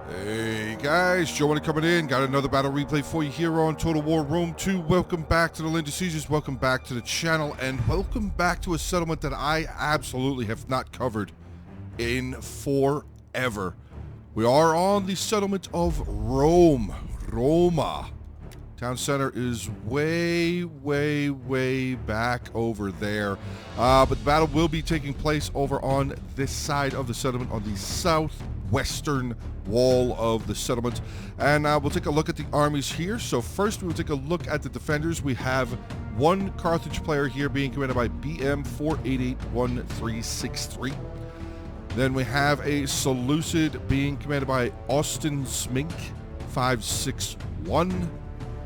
Hey guys, Joe Onit coming in. Got another battle replay for you here on Total War Rome 2. Welcome back to the Land of Sieges, welcome back to the channel, and welcome back to a settlement that I absolutely have not covered in forever. We are on the settlement of Rome. Roma. Town center is way back over there. But the battle will be taking place over on this side of the settlement, on the southwestern wall of the settlement. And we'll take a look at the armies here. So first we will take a look at the defenders. We have one Carthage player here being commanded by BM 4881363. Then we have a Seleucid being commanded by Austin Smink 561.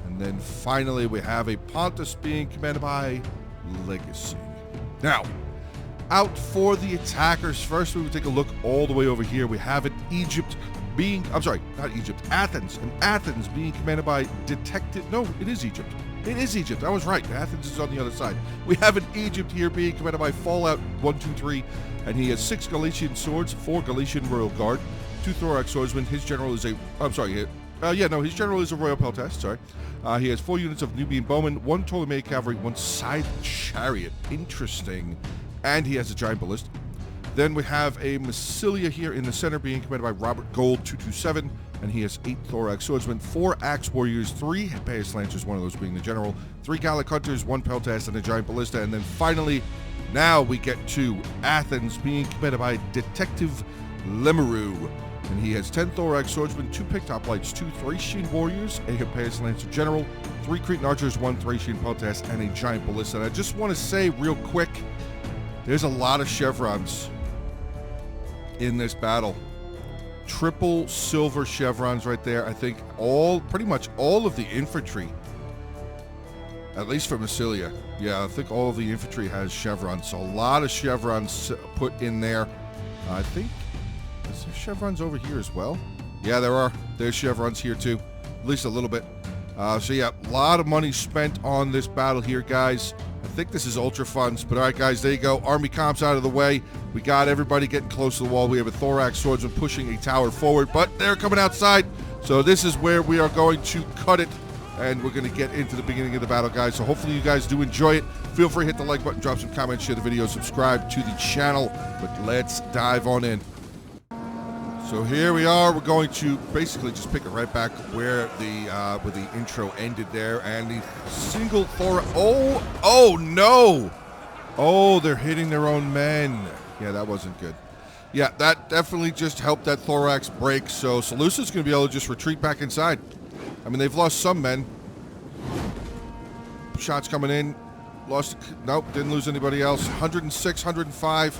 And then finally, we have a Pontus being commanded by Legacy. Now, out for the attackers. First, we will take a look all the way over here. We have an Egypt being, I'm sorry, not Egypt, Athens. And Athens being commanded by Detective, no, it is Egypt. It is Egypt, I was right. Athens is on the other side. We have an Egypt here being commanded by Fallout 123. And he has 6 Galatian swords, 4 Galatian Royal Guard, 2 Thorax swordsmen. His general is a, I'm sorry, his general is a Royal Peltast, sorry. He has 4 units of Nubian Bowmen, 1 Ptolemaic Cavalry, 1 Scythe Chariot. Interesting. And he has a Giant Ballista. Then we have a Massilia here in the center being commanded by Robert Gold 227, and he has 8 Thorax Swordsmen, 4 Axe Warriors, 3 Payas Lancers, one of those being the general, 3 Gallic Hunters, 1 Peltast, and a Giant Ballista. And then finally, now we get to Athens being commanded by Detective Lemeru. And he has 10 Thorax Swordsmen, 2 Picked Hoplites, 2 Thracian Warriors, a Payas Lancer General, 3 Cretan Archers, 1 Thracian Peltast, and a Giant Ballista. And I just want to say real quick, there's a lot of chevrons in this battle. Triple silver chevrons right there. I think pretty much all of the infantry, at least for Massilia. Yeah, I think all of the infantry has chevrons. So a lot of chevrons put in there. I think, is there chevrons over here as well? Yeah, there are. There's chevrons here too. At least a little bit. So yeah, a lot of money spent on this battle here, guys. I think this is ultra funds, but all right, guys, there you go. Army comps out of the way. We got everybody getting close to the wall. We have a Thorax Swordsman pushing a tower forward, but they're coming outside. So this is where we are going to cut it, and we're going to get into the beginning of the battle, guys. So hopefully you guys do enjoy it. Feel free to hit the like button, drop some comments, share the video, subscribe to the channel. But let's dive on in. So here we are. We're going to basically just pick it right back where the intro ended there, and the single Thorax. Oh no! Oh, they're hitting their own men. Yeah, that wasn't good. Yeah, that definitely just helped that Thorax break. So Seleucid's going to be able to just retreat back inside. I mean, they've lost some men. Shots coming in. Lost. Nope, didn't lose anybody else. 106, 105.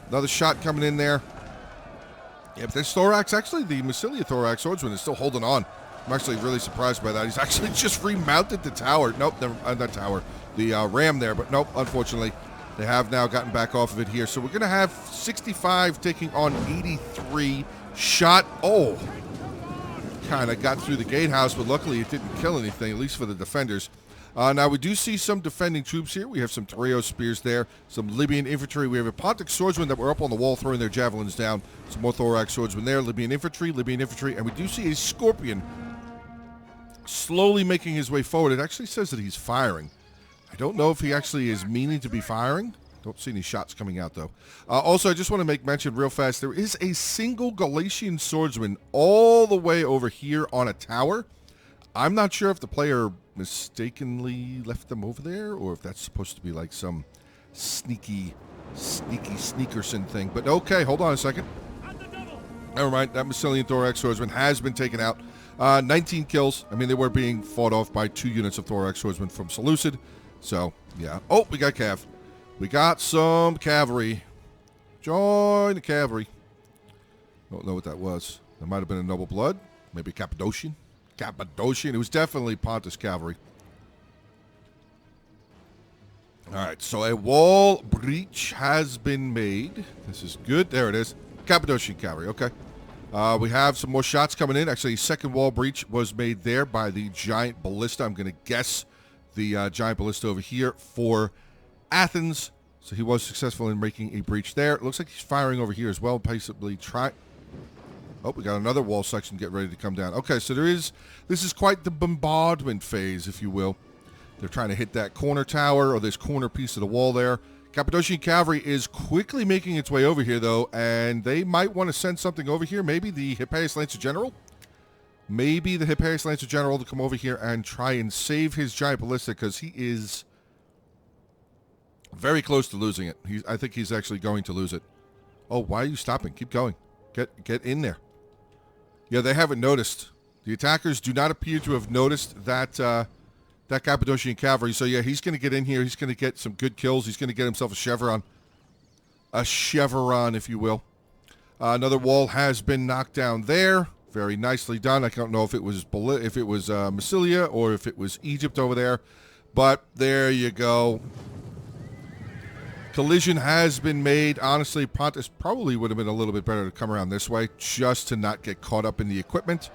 Another shot coming in there. Yeah, but this Thorax, actually, the Massilia Thorax Swordsman is still holding on. I'm actually really surprised by that. He's actually just remounted the tower. Nope, not tower. The ram there, but nope, unfortunately. They have now gotten back off of it here. So we're going to have 65 taking on 83. Shot. Oh, kind of got through the gatehouse, but luckily it didn't kill anything, at least for the defenders. Now, we do see some defending troops here. We have some Tereos spears there, some Libyan infantry. We have a Pontic swordsmen that were up on the wall throwing their javelins down. Some more Thorax swordsmen there, Libyan infantry, and we do see a Scorpion slowly making his way forward. It actually says that he's firing. I don't know if he actually is meaning to be firing. Don't see any shots coming out, though. Also, I just want to make mention real fast, there is a single Galatian swordsman all the way over here on a tower. I'm not sure if the player mistakenly left them over there, or if that's supposed to be like some sneaky sneakerson thing. But okay, hold on a second. Never mind, that Massilian Thorax Swordsman has been taken out. 19 kills. I mean, they were being fought off by 2 units of Thorax Swordsmen from Seleucid. So, yeah. Oh, we got cav. We got some cavalry. Join the cavalry. Don't know what that was. That might have been a noble blood. Maybe Cappadocian. It was definitely Pontus cavalry. All right, so a wall breach has been made. This is good. There it is. Cappadocian cavalry. Okay. We have some more shots coming in. Actually, second wall breach was made there by the Giant Ballista. I'm going to guess the Giant Ballista over here for Athens. So he was successful in making a breach there. It looks like he's firing over here as well. Possibly try. Oh, we got another wall section getting ready to come down. Okay, so this is quite the bombardment phase, if you will. They're trying to hit that corner tower or this corner piece of the wall there. Cappadocian cavalry is quickly making its way over here, though, and they might want to send something over here. Maybe the Hippias Lancer General? Maybe the Hippias Lancer General to come over here and try and save his giant ballista, because he is very close to losing it. I think he's actually going to lose it. Oh, why are you stopping? Keep going. Get in there. Yeah, they haven't noticed. The attackers do not appear to have noticed that that Cappadocian cavalry. So yeah, he's going to get in here. He's going to get some good kills. He's going to get himself a chevron. A chevron, if you will. Another wall has been knocked down there. Very nicely done. I don't know if it was Massilia or if it was Egypt over there. But there you go. Collision has been made. Honestly, Pontus probably would have been a little bit better to come around this way just to not get caught up in the equipment.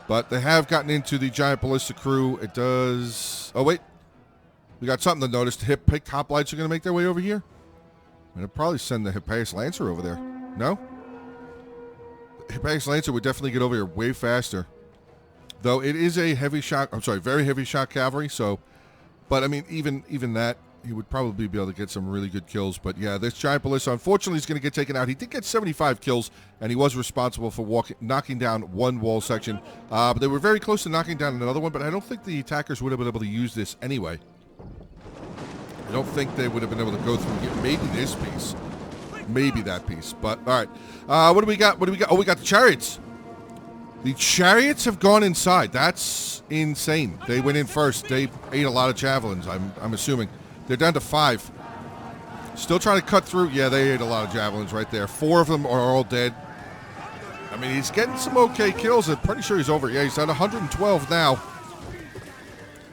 But they have gotten into the giant ballista crew. It does... Oh, wait. We got something to notice. The Hip hoplites are going to make their way over here. I'm going to probably send the Hippias Lancer over there. No? The Hippias Lancer would definitely get over here way faster. Though it is a heavy shot... I'm sorry, very heavy shot cavalry, so... But, I mean, even that... He would probably be able to get some really good kills. But yeah, this giant ballista, unfortunately, is going to get taken out. He did get 75 kills, and he was responsible for knocking down one wall section. But they were very close to knocking down another one, but I don't think the attackers would have been able to use this anyway. I don't think they would have been able to go through maybe this piece. Maybe that piece. But, all right. What do we got? Oh, we got the chariots. The chariots have gone inside. That's insane. They went in first. They ate a lot of javelins, I'm assuming. They're down to 5. Still trying to cut through. Yeah, they ate a lot of javelins right there. 4 of them are all dead. I mean, he's getting some okay kills. I'm pretty sure he's over. Yeah, he's at 112 now.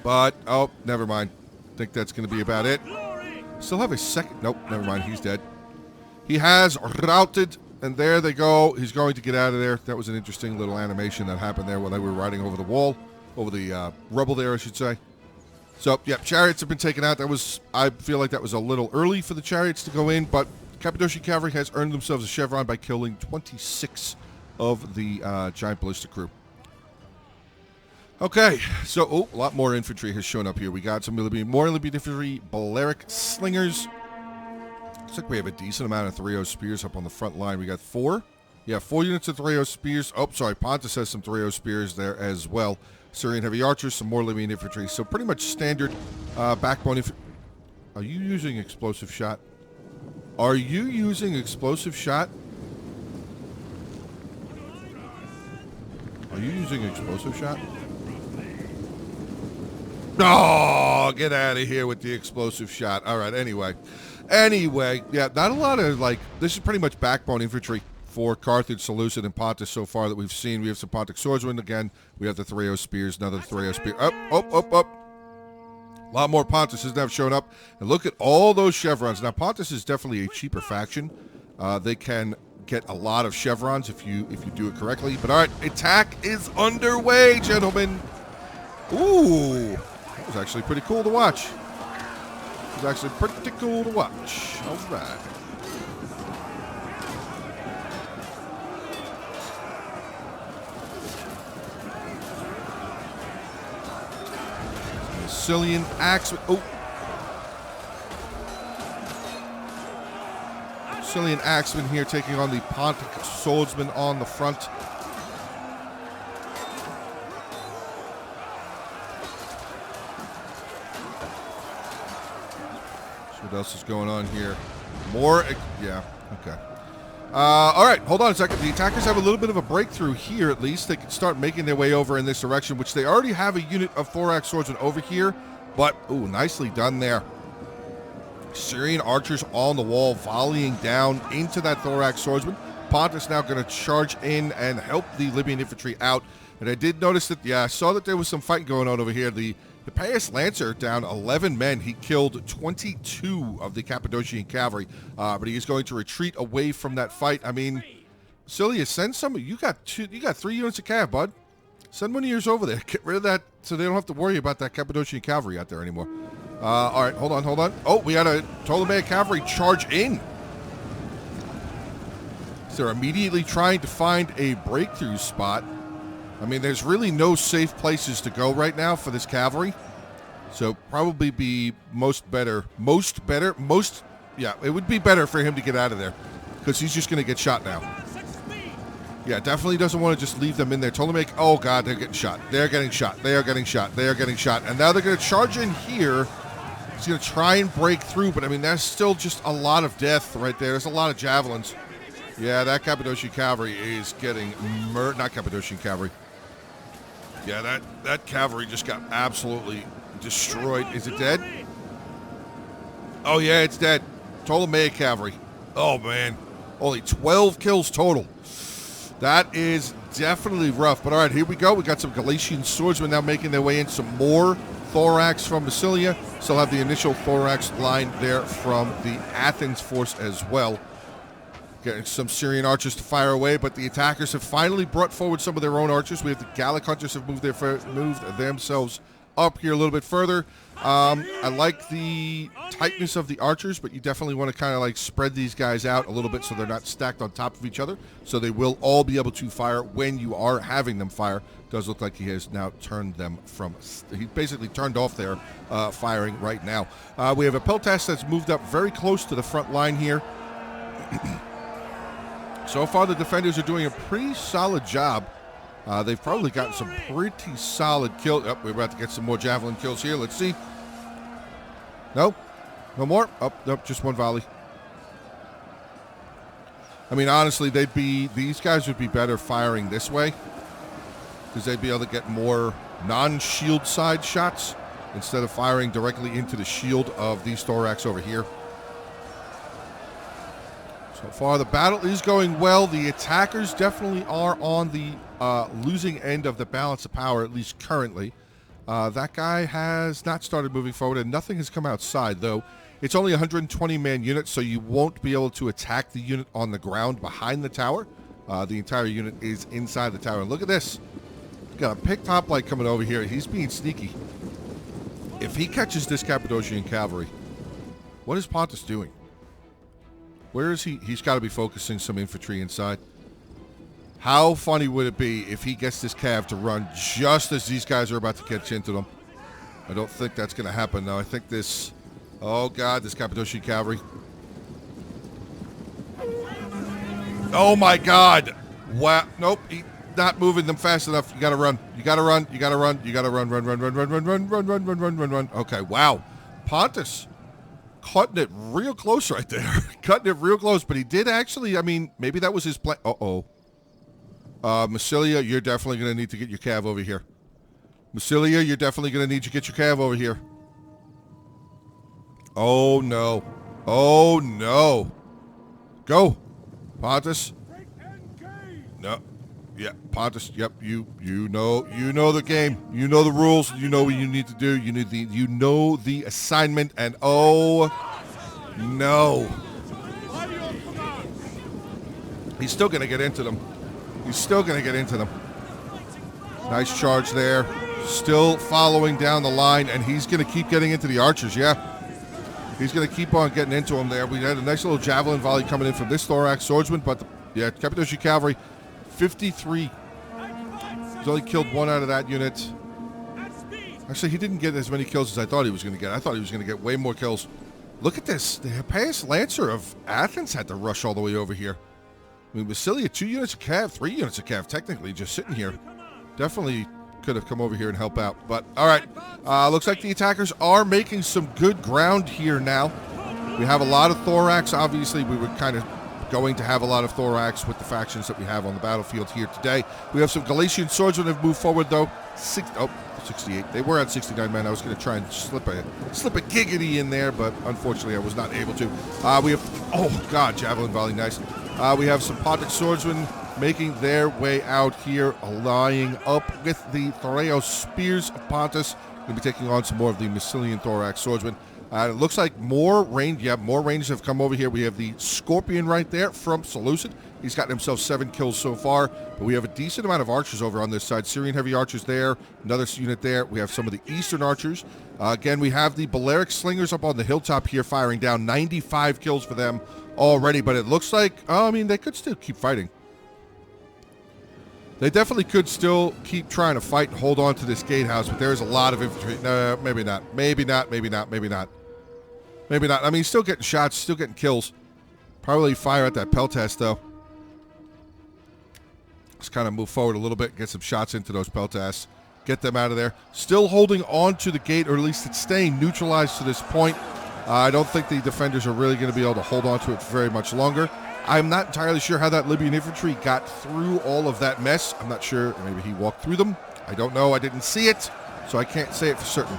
But, oh, never mind. I think that's going to be about it. Still have a second. Nope, never mind. He's dead. He has routed, and there they go. He's going to get out of there. That was an interesting little animation that happened there when they were riding over the wall. Over the rubble there, I should say. So, yeah, chariots have been taken out. I feel like that was a little early for the chariots to go in, but Cappadocian cavalry has earned themselves a chevron by killing 26 of the giant ballista crew. Okay, so, a lot more infantry has shown up here. We got some more Libyan infantry, Balearic slingers. Looks like we have a decent amount of 3-0 spears up on the front line. We got 4. Yeah, 4 units of 3-0 spears. Oh, sorry, Pontus has some 3-0 spears there as well. Syrian heavy archers, some more Libyan infantry. So pretty much standard backbone infantry. Are you using explosive shot? Are you using explosive shot? Are you using explosive shot? Oh, get out of here with the explosive shot. All right, anyway, yeah, not a lot of, this is pretty much backbone infantry for Carthage, Seleucid, and Pontus so far that we've seen. We have some Pontic swordsmen again. We have the 3-0 spears, another 3-0 spear. Up. A lot more Pontuses have shown up. And look at all those chevrons. Now, Pontus is definitely a cheaper faction. They can get a lot of chevrons if you do it correctly. But all right, attack is underway, gentlemen. Ooh, that was actually pretty cool to watch. All right. Sicilian axeman. Oh. Sicilian axeman here taking on the Pontic swordsman on the front. So what else is going on here? More. Yeah. Okay. All right, hold on a second. The attackers have a little bit of a breakthrough here, at least. They can start making their way over in this direction, which they already have a unit of thorax swordsmen over here. But, ooh, nicely done there. Syrian archers on the wall, volleying down into that thorax swordsman. Pontus now going to charge in and help the Libyan infantry out. And I did notice that, yeah, I saw that there was some fight going on over here. The Hippias Lancer down 11 men. He killed 22 of the Cappadocian cavalry, but he is going to retreat away from that fight. I mean, Cilia, send some. You got 3 units of cav, bud. Send one of yours over there. Get rid of that, so they don't have to worry about that Cappadocian cavalry out there anymore. All right, hold on. Oh, we got a Ptolemaic cavalry charge in. They're immediately trying to find a breakthrough spot. I mean, there's really no safe places to go right now for this cavalry. So probably be yeah, it would be better for him to get out of there because he's just going to get shot now. Yeah, definitely doesn't want to just leave them in there. Told him, oh God, they're getting shot. They're getting shot. They are getting shot. They are getting shot. And now they're going to charge in here. He's going to try and break through, but I mean, that's still just a lot of death right there. There's a lot of javelins. Yeah, that Cappadocian cavalry is getting not Cappadocian cavalry. Yeah, that cavalry just got absolutely destroyed. Is it dead? Oh, yeah, it's dead. Ptolemaic cavalry. Oh, man. Only 12 kills total. That is definitely rough. But, all right, here we go. We got some Galatian swordsmen now making their way in. Some more thorax from Massilia. Still have the initial thorax line there from the Athens force as well. Getting some Syrian archers to fire away, but the attackers have finally brought forward some of their own archers. We have the Gallic hunters have moved themselves up here a little bit further. I like the tightness of the archers, but you definitely want to kind of like spread these guys out a little bit so they're not stacked on top of each other. So they will all be able to fire when you are having them fire. Does look like he has now turned them from, he basically turned off their firing right now. We have a Peltas that's moved up very close to the front line here. So far, the defenders are doing a pretty solid job. They've probably gotten some pretty solid kills. Oh, we're about to get some more javelin kills here. Let's see. No? No more? Oh, nope, just one volley. I mean, honestly, these guys would be better firing this way because they'd be able to get more non-shield side shots instead of firing directly into the shield of these thorax over here. So far, the battle is going well. The attackers definitely are on the losing end of the balance of power, at least currently. That guy has not started moving forward, and nothing has come outside, though. It's only a 120-man unit, so you won't be able to attack the unit on the ground behind the tower. The entire unit is inside the tower. And look at this. Got a picked hoplite coming over here. He's being sneaky. If he catches this Cappadocian cavalry, what is Pontus doing? Where is he? He's got to be focusing some infantry inside. How funny would it be if he gets this cav to run just as these guys are about to catch into them? I don't think that's going to happen, though. I think this... Oh, God, this Cappadocian cavalry. Oh, my God. Wow. Nope. He's not moving them fast enough. You got to run. You got to run. You got to run. You got to run. Run. Okay, wow. Pontus. Cutting it real close right there. Cutting it real close, but he did actually, I mean, maybe that was his plan. Massilia, you're definitely going to need to get your cav over here. Massilia, you're definitely going to need to get your cav over here. Oh, no. Oh, no. Go. Pontus. No. Yeah, Pontus, yep, you know the game. You know the rules. You know what you need to do. You know the assignment, and oh no. He's still gonna get into them. Nice charge there. Still following down the line, and he's gonna keep getting into the archers, yeah. He's gonna keep on getting into them there. We had a nice little javelin volley coming in from this thorax swordsman, but yeah, Cappadocian cavalry. 53. He's only killed one out of that unit. Actually, he didn't get as many kills as I thought he was going to get. I thought he was going to get way more kills. Look at this. The Hippias Lancer of Athens had to rush all the way over here. I mean, Massilia, 2 units of cav, 3 units of cav, technically, just sitting here. Definitely could have come over here and help out. But, all right. Looks like the attackers are making some good ground here now. We have a lot of thorax. Obviously, we were kind of going to have a lot of thorax with the factions that we have on the battlefield here today. We have some Galatian swordsmen that have moved forward, though. 68. They were at 69 men. I was going to try and slip a giggity in there, but unfortunately I was not able to. We have, oh God, javelin volley, nice. We have some Pontic swordsmen making their way out here, lying up with the Thoreos spears of Pontus. Going to be taking on some more of the Massilian thorax swordsmen. It looks like more range. Yeah, more ranges have come over here. We have the Scorpion right there from Seleucid. He's gotten himself 7 kills so far. But we have a decent amount of archers over on this side. Syrian heavy archers there. Another unit there. We have some of the Eastern archers. Again, we have the Balearic slingers up on the hilltop here firing down. 95 kills for them already. But it looks like, I mean, they could still keep fighting. They definitely could still keep trying to fight and hold on to this gatehouse, but there's a lot of infantry. No, maybe not. Maybe not. Maybe not. Maybe not. Maybe not. I mean, still getting shots, still getting kills. Probably fire at that Peltas, though. Let's kind of move forward a little bit, get some shots into those Peltas. Get them out of there. Still holding on to the gate, or at least it's staying neutralized to this point. I don't think the defenders are really going to be able to hold on to it for very much longer. I'm not entirely sure how that Libyan infantry got through all of that mess. I'm not sure. Maybe he walked through them. I don't know. I didn't see it, so I can't say it for certain.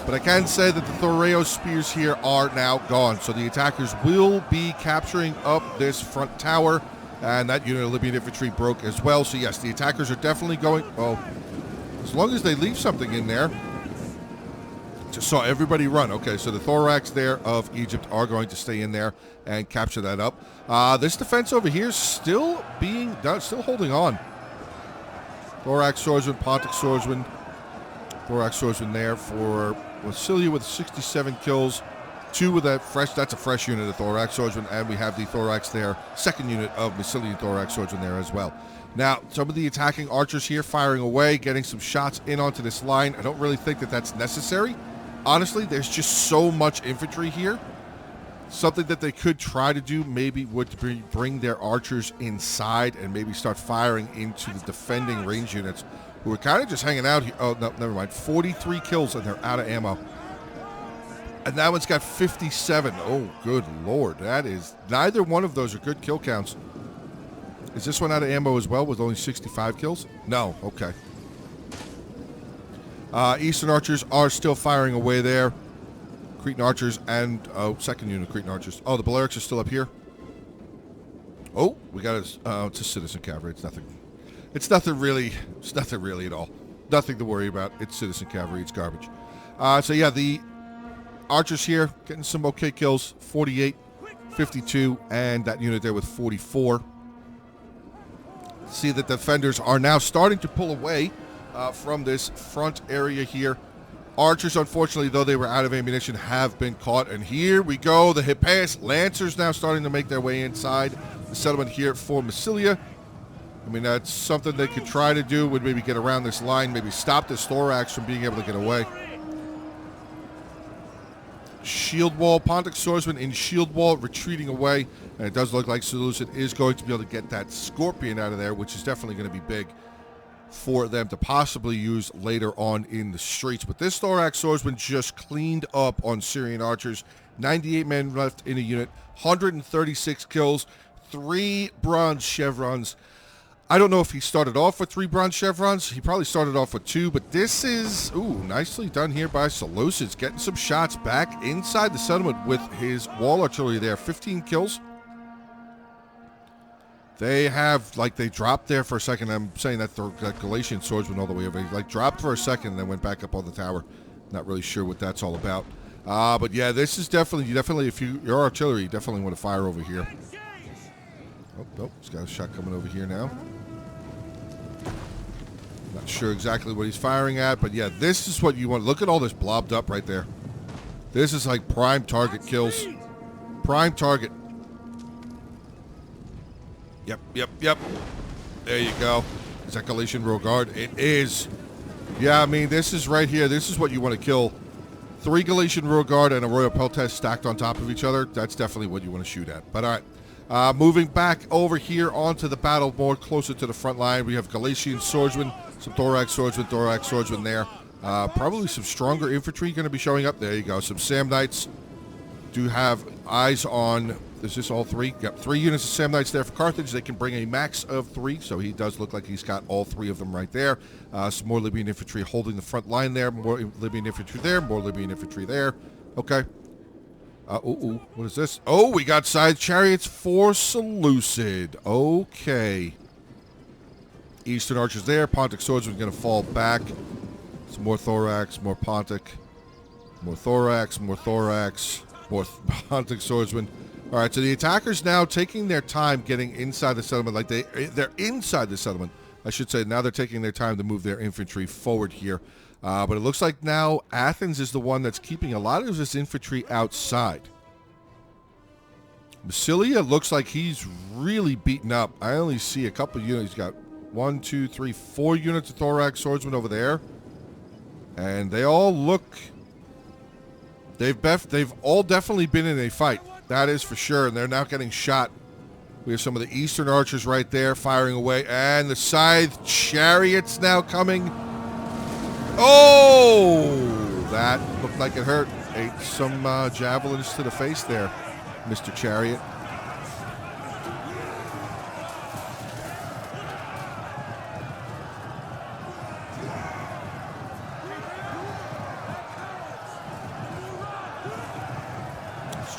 But I can say that the Thoreo spears here are now gone. So the attackers will be capturing up this front tower. And that unit of Libyan infantry broke as well. So yes, the attackers are definitely going... Well, as long as they leave something in there. Just saw everybody run. Okay, so the thorax there of Egypt are going to stay in there and capture that up. This defense over here is still being done, still holding on. Thorax swordsman, Pontic swordsman. Thorax swordsman there for Massilia with 67 kills. 2 with that fresh, that's a fresh unit of thorax swordsman, and we have the thorax there, second unit of Massilian thorax swordsman there as well. Now, some of the attacking archers here firing away, getting some shots in onto this line. I don't really think that that's necessary. Honestly, there's just so much infantry here. Something that they could try to do maybe would bring their archers inside and maybe start firing into the defending range units who are kind of just hanging out here. Oh, no, never mind. 43 kills and they're out of ammo. And that one's got 57. Oh, good Lord. That is, neither one of those are good kill counts. Is this one out of ammo as well with only 65 kills? No, okay. Eastern archers are still firing away there. Cretan archers and second unit Cretan archers. Oh, the Balearics are still up here. Oh, we got it's a citizen cavalry. It's nothing. It's nothing really. It's nothing really at all. Nothing to worry about. It's citizen cavalry. It's garbage. So yeah, the archers here getting some okay kills. 48, 52, and that unit there with 44. See that the defenders are now starting to pull away from this front area here. Archers, unfortunately, though they were out of ammunition, have been caught. And here we go. The Hippias Lancers now starting to make their way inside the settlement here for Massilia. I mean, that's something they could try to do, would maybe get around this line, maybe stop this thorax from being able to get away. Shield wall, Pontic swordsman in shield wall, retreating away. And it does look like Seleucid is going to be able to get that Scorpion out of there, which is definitely going to be big for them to possibly use later on in the streets. But this thorax swordsman just cleaned up on Syrian archers. 98 men left in a unit, 136 kills, 3 bronze chevrons. I don't know if he started off with 3 bronze chevrons. He probably started off with 2, but this is, ooh, nicely done here by Seleucid. Getting some shots back inside the settlement with his wall artillery there. 15 kills. They have, like, they dropped there for a second. I'm saying that the Galatian swordsman all the way over. He, like, dropped for a second and then went back up on the tower. Not really sure what that's all about. But yeah, this is definitely, if you're artillery, you definitely want to fire over here. Oh, nope, he's got a shot coming over here now. Not sure exactly what he's firing at, but yeah, this is what you want. Look at all this blobbed up right there. This is like prime target kills. Prime target. Yep. There you go. Is that Galatian Royal Guard? It is. Yeah, I mean, this is right here. This is what you want to kill. 3 Galatian Royal Guard and a Royal Peltas stacked on top of each other. That's definitely what you want to shoot at. But all right. Moving back over here onto the battle more closer to the front line, we have Galatian swordsmen, some thorax swordsmen there. Probably some stronger infantry going to be showing up. There you go. Some Samnites do have eyes on, is this all 3? Yep, 3 units of Samnites there for Carthage. They can bring a max of 3, so he does look like he's got all 3 of them right there. Some more Libyan infantry holding the front line there. More Libyan infantry there. More Libyan infantry there. Okay. What is this? Oh, we got side chariots for Seleucid. Okay. Eastern archers there. Pontic swordsman going to fall back. Some more thorax, more Pontic. More thorax, more Pontic swordsman. All right, so the attackers now taking their time getting inside the settlement. Like they're inside the settlement, I should say. Now they're taking their time to move their infantry forward here. But it looks like now Athens is the one that's keeping a lot of his infantry outside. Massilia looks like he's really beaten up. I only see a couple units. He's got 1, 2, 3, 4 units of thorax swordsmen over there. And they all look... They've all definitely been in a fight. That is for sure. And they're now getting shot. We have some of the eastern archers right there firing away. And the scythe chariots now coming. Oh! That looked like it hurt. Ate some javelins to the face there, Mr. Chariot.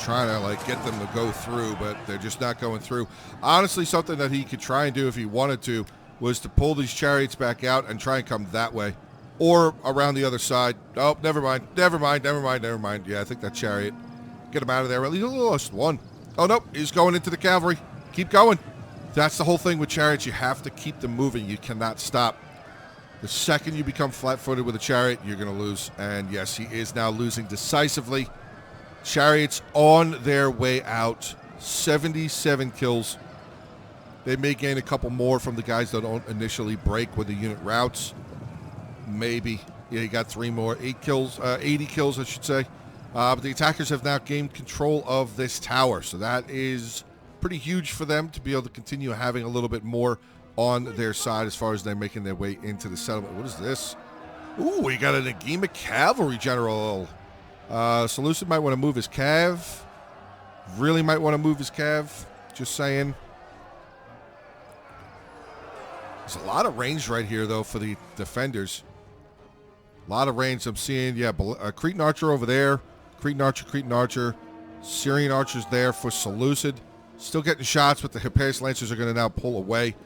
Trying to like get them to go through, but they're just not going through. Honestly, something that he could try and do if he wanted to was to pull these chariots back out and try and come that way or around the other side. Oh, never mind. Yeah, I think that chariot, get him out of there. At least lost one. Oh no, he's going into the cavalry. Keep going. That's the whole thing with chariots. You have to keep them moving. You cannot stop. The second you become flat-footed with a chariot, you're going to lose. And yes, he is now losing decisively. Chariots on their way out. 77 kills. They may gain a couple more from the guys that don't initially break with the unit routes. Maybe. Yeah, he got 3 more. 80 kills, I should say. But the attackers have now gained control of this tower. So that is pretty huge for them to be able to continue having a little bit more on their side as far as they're making their way into the settlement. What is this? Ooh, we got an Agema cavalry general. Seleucid might want to move his cav. Really might want to move his cav. Just saying. There's a lot of range right here, though, for the defenders. A lot of range. I'm seeing, yeah, Cretan Archer over there. Cretan Archer. Syrian Archers there for Seleucid. Still getting shots, but the Hippias Lancers are going to now pull away.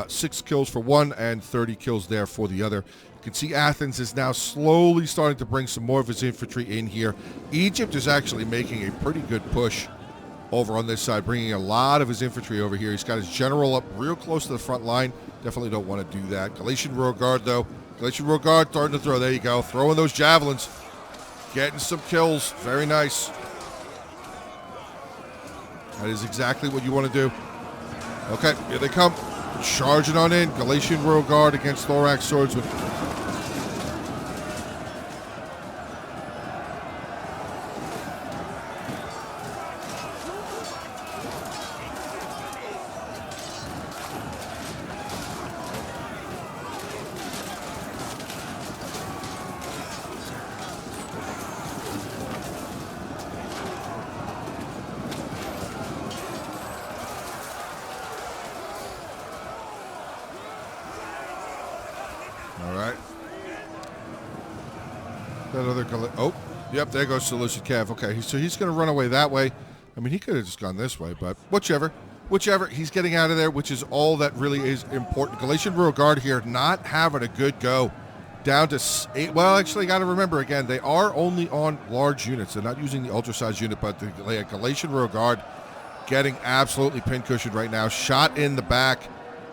6 kills for one and 30 kills there for the other. You can see Athens is now slowly starting to bring some more of his infantry in here. Egypt is actually making a pretty good push over on this side, bringing a lot of his infantry over here. He's got his general up real close to the front line. Definitely don't want to do that. Galatian Royal Guard, though. Galatian Royal Guard starting to throw. There you go. Throwing those javelins. Getting some kills. Very nice. That is exactly what you want to do. Okay, here they come. Charging on in. Galatian Royal Guard against thorax swordsmen. Yep, there goes Seleucid Cav. Okay, so he's going to run away that way. I mean, he could have just gone this way, but whichever. He's getting out of there, which is all that really is important. Galatian Royal Guard here not having a good go. Down to 8. Well, actually, got to remember, again, they are only on large units. They're not using the ultra-sized unit, but the Galatian Royal Guard getting absolutely pincushioned right now. Shot in the back.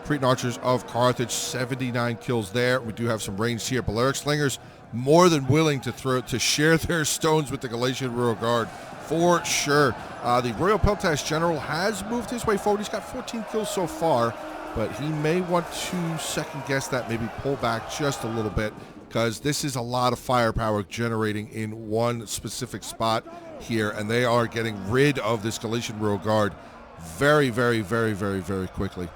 Cretan Archers of Carthage, 79 kills there. We do have some range here. Balearic Slingers more than willing to share their stones with the Galatian Royal Guard for sure. The Royal Peltas General has moved his way forward. He's got 14 kills so far, but he may want to second guess that, maybe pull back just a little bit, because this is a lot of firepower generating in one specific spot here, and they are getting rid of this Galatian Royal Guard very, very, very, very, very quickly.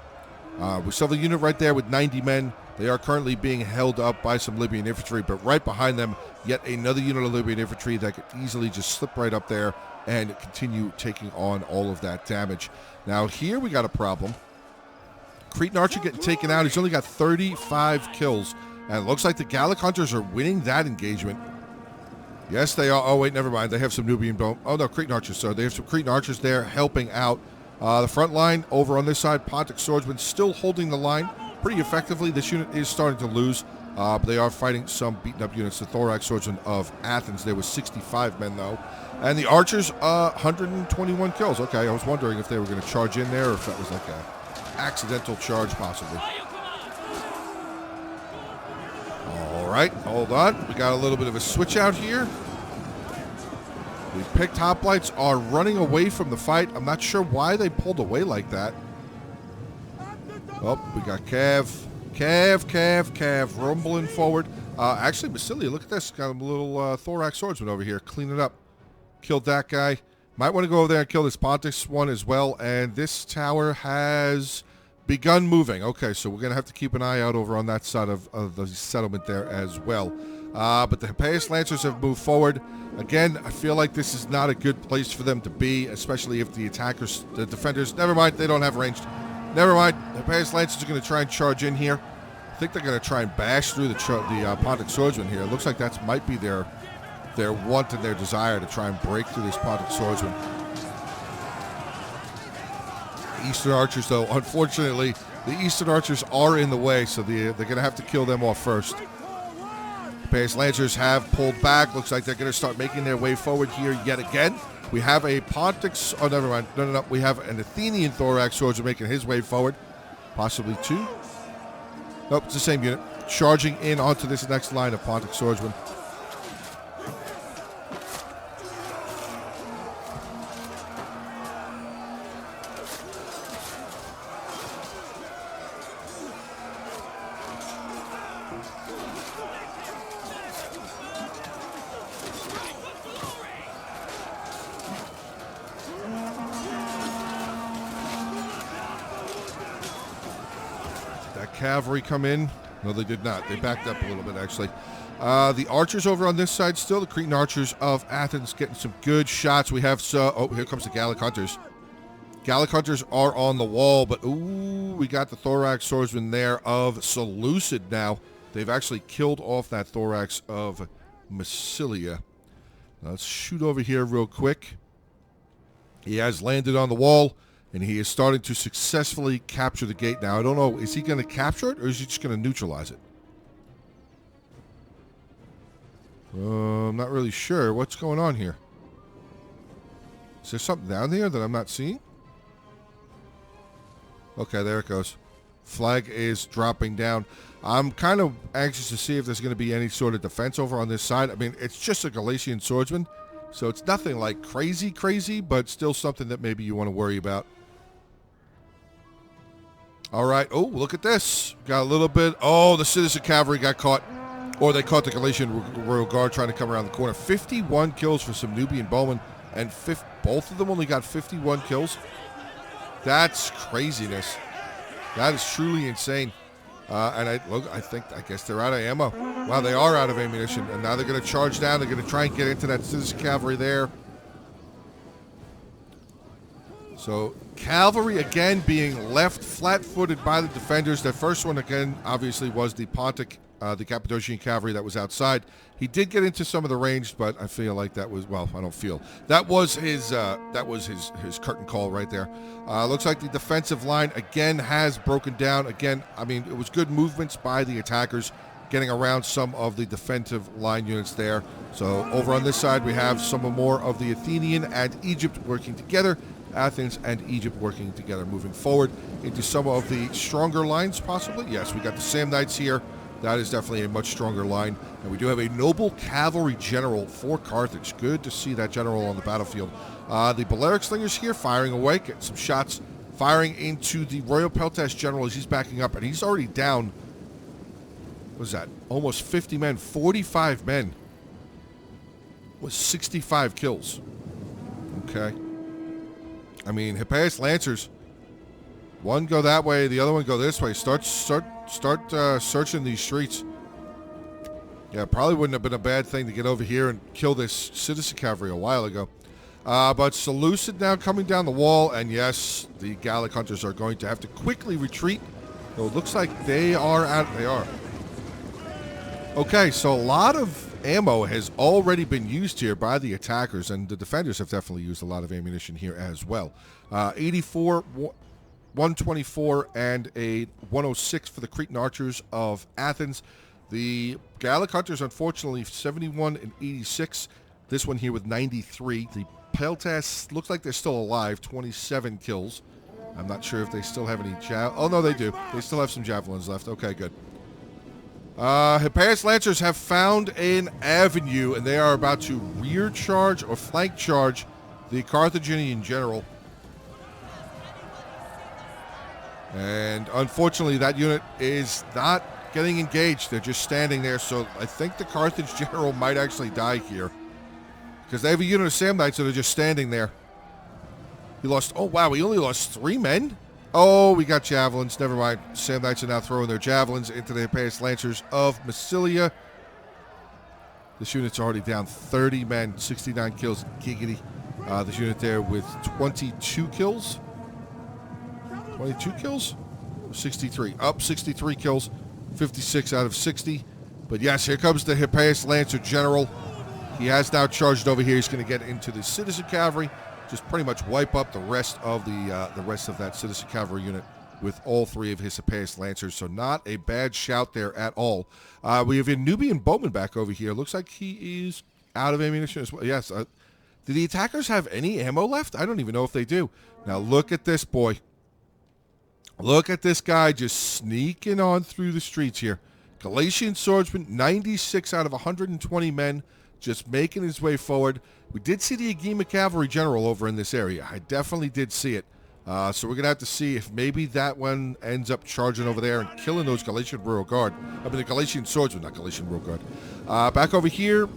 We saw the unit right there with 90 men. They are currently being held up by some Libyan infantry, but right behind them, yet another unit of Libyan infantry that could easily just slip right up there and continue taking on all of that damage. Now here we got a problem. Cretan Archer getting taken out. He's only got 35 kills, and it looks like the Gallic Hunters are winning that engagement. Yes, they are. Oh, wait, never mind. They have some Nubian bone. Oh, no, Cretan Archers. So they have some Cretan Archers there helping out. The front line over on this side, Pontic Swordsmen still holding the line pretty effectively. This unit is starting to lose But they are fighting some beaten up units. The thorax swordsmen of Athens, there was 65 men though. And the archers, 121 kills. Okay, I was wondering if they were going to charge in there or if that was like a accidental charge possibly. All right, hold on. We got a little bit of a switch out here. The picked hoplites are running away from the fight. I'm not sure why they pulled away like that. Oh, we got Cav, rumbling forward. Actually, Basilia, look at this. Got a little thorax swordsman over here. Clean it up. Killed that guy. Might want to go over there and kill this Pontus one as well. And this tower has begun moving. Okay, so we're going to have to keep an eye out over on that side of the settlement there as well. But the Hippeus Lancers have moved forward. Again, I feel like this is not a good place for them to be, especially if the attackers, the defenders, never mind, they don't have ranged. Never mind, the Hippeus Lancers are going to try and charge in here. I think they're going to try and bash through the Pontic Swordsman here. It looks like that might be their want and their desire to try and break through this Pontic Swordsman. The Eastern Archers, though, unfortunately, the Eastern Archers are in the way, so they're going to have to kill them off first. Hippeus Lancers have pulled back. Looks like they're going to start making their way forward here yet again. We have a Pontic... Oh, never mind. No. We have an Athenian Thorax Swordsman making his way forward. Possibly two. Nope, it's the same unit. Charging in onto this next line of Pontic Swordsmen. Cavalry come in. No, they did not. They backed up a little bit, actually. The archers over on this side still. The Cretan archers of Athens getting some good shots. We have... oh, here comes the Gallic hunters. Gallic hunters are on the wall, but... Ooh, we got the thorax swordsman there of Seleucid now. They've actually killed off that thorax of Massilia. Now, let's shoot over here real quick. He has landed on the wall. And he is starting to successfully capture the gate now. I don't know, is he going to capture it or is he just going to neutralize it? I'm not really sure. What's going on here? Is there something down there that I'm not seeing? Okay, there it goes. Flag is dropping down. I'm kind of anxious to see if there's going to be any sort of defense over on this side. I mean, it's just a Galatian swordsman. So it's nothing like crazy, but still something that maybe you want to worry about. All right. Oh, look at this. Got a little bit. Oh, the citizen cavalry got caught. Or they caught the Galatian Royal Guard trying to come around the corner. 51 kills for some Nubian bowmen. And both of them only got 51 kills. That's craziness. That is truly insane. And I guess they're out of ammo. Wow, they are out of ammunition. And now they're going to charge down. They're going to try and get into that citizen cavalry there. So, cavalry again being left flat-footed by the defenders. That first one again, obviously, was the Pontic, the Cappadocian cavalry that was outside. He did get into some of the ranged, but I feel like that was, well, I don't feel. That was his curtain call right there. Looks like the defensive line again has broken down. Again, I mean, it was good movements by the attackers, getting around some of the defensive line units there. So over on this side, we have some more of the Athenian and Egypt working together. Athens and Egypt working together, moving forward into some of the stronger lines, possibly. Yes, we got the Samnites here. That is definitely a much stronger line. And we do have a noble cavalry general for Carthage. Good to see that general on the battlefield. The Balearic Slingers here firing away, getting some shots, firing into the Royal Peltas general as he's backing up. And he's already down, what is that, almost 50 men, 45 men with 65 kills. Okay. I mean, Hippeus Lancers, one go that way, the other one go this way. Start searching these streets. Yeah, probably wouldn't have been a bad thing to get over here and kill this citizen cavalry a while ago. But Seleucid now coming down the wall, and yes, the Gallic hunters are going to have to quickly retreat. So it looks like they are out. They are. Okay, so a lot of ammo has already been used here by the attackers, and the defenders have definitely used a lot of ammunition here as well. 84, 124, and a 106 for the Cretan archers of Athens. The Gallic Hunters, unfortunately, 71 and 86. This one here with 93. The Peltas looks like they're still alive, 27 kills. I'm not sure if they still have any oh, no, they do. They still have some javelins left. Okay, good. Hippeus Lancers have found an avenue, and they are about to rear charge or flank charge the Carthaginian general. And unfortunately, that unit is not getting engaged. They're just standing there, so I think the Carthage general might actually die here. Because they have a unit of Samnites that are just standing there. He lost, oh wow, he only lost 3 men? Oh, we got javelins, never mind. Samnites are now throwing their javelins into the Hippeus Lancers of Massilia. This unit's already down 30 men, 69 kills, giggity. This unit there with 22 kills. 22 kills? 63. Up 63 kills, 56 out of 60. But yes, here comes the Hippeus Lancer General. He has now charged over here. He's going to get into the Citizen Cavalry. Just pretty much wipe up the rest of that Citizen Cavalry unit with all 3 of his Hippeus Lancers. So not a bad shout there at all. We have a Nubian Bowman back over here. Looks like he is out of ammunition as well. Yes. Do the attackers have any ammo left? I don't even know if they do. Now look at this boy. Look at this guy just sneaking on through the streets here. Galatian Swordsman, 96 out of 120 men, just making his way forward. We did see the Agema Cavalry General over in this area. I definitely did see it. So we're going to have to see if maybe that one ends up charging over there and killing those Galatian Royal Guard. I mean, the Galatian Swordsman, not Galatian Royal Guard. Back over here,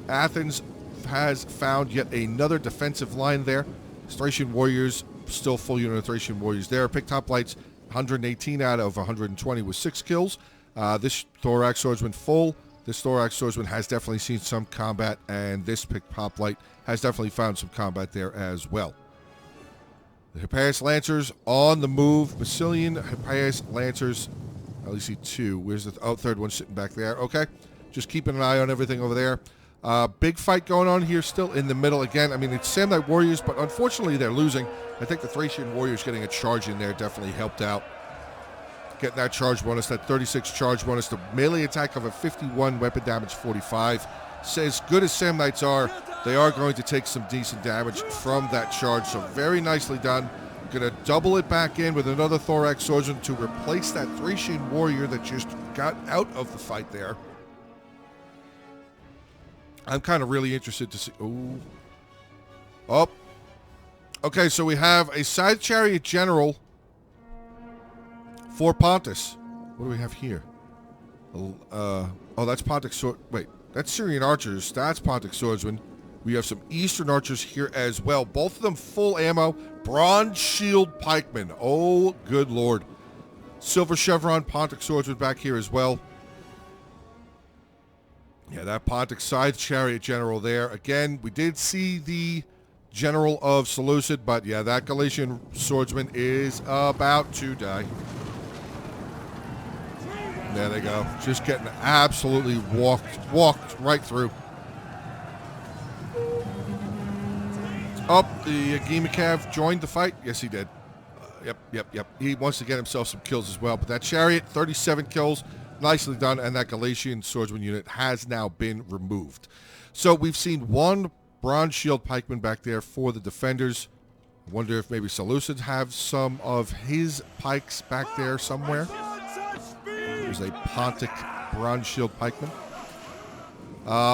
Athens has found yet another defensive line there. Thracian Warriors, still full unit of Thracian Warriors there. Picked Hoplites, 118 out of 120 with 6 kills. This Thorax Swordsman full. This Thorax Swordsman has definitely seen some combat, and this Picked Hoplite has definitely found some combat there as well. The Hippeus Lancers on the move. Massilian Hippeus Lancers. I only see 2. Where's the third one sitting back there? Okay. Just keeping an eye on everything over there. Big fight going on here still in the middle. Again, I mean, it's Samnite Warriors, but unfortunately they're losing. I think the Thracian Warriors getting a charge in there definitely helped out. Getting that charge bonus, that 36 charge bonus, the melee attack of a 51, weapon damage 45. So as good as Samnites are, they are going to take some decent damage from that charge. So very nicely done. Going to double it back in with another Thorax Swordsman to replace that Thracian Warrior that just got out of the fight there. I'm kind of really interested to see. Ooh. Oh. Okay, so we have a Scythe Chariot General for Pontus. What do we have here? Oh, that's Pontic Sword. Wait, that's Syrian Archers. That's Pontic Swordsman. We have some Eastern Archers here as well. Both of them full ammo. Bronze Shield Pikemen. Oh, good lord. Silver Chevron Pontic Swordsman back here as well. Yeah, that Pontic Scythe Chariot General there. Again, we did see the General of Seleucid, but yeah, that Galatian Swordsman is about to die. There they go. Just getting absolutely walked right through. Oh, the Agema Cav joined the fight. Yes, he did. Yep. He wants to get himself some kills as well. But that Chariot, 37 kills. Nicely done. And that Galatian Swordsman unit has now been removed. So we've seen one Bronze Shield Pikeman back there for the defenders. I wonder if maybe Seleucids have some of his pikes back there somewhere. There's a Pontic Bronze Shield Pikeman.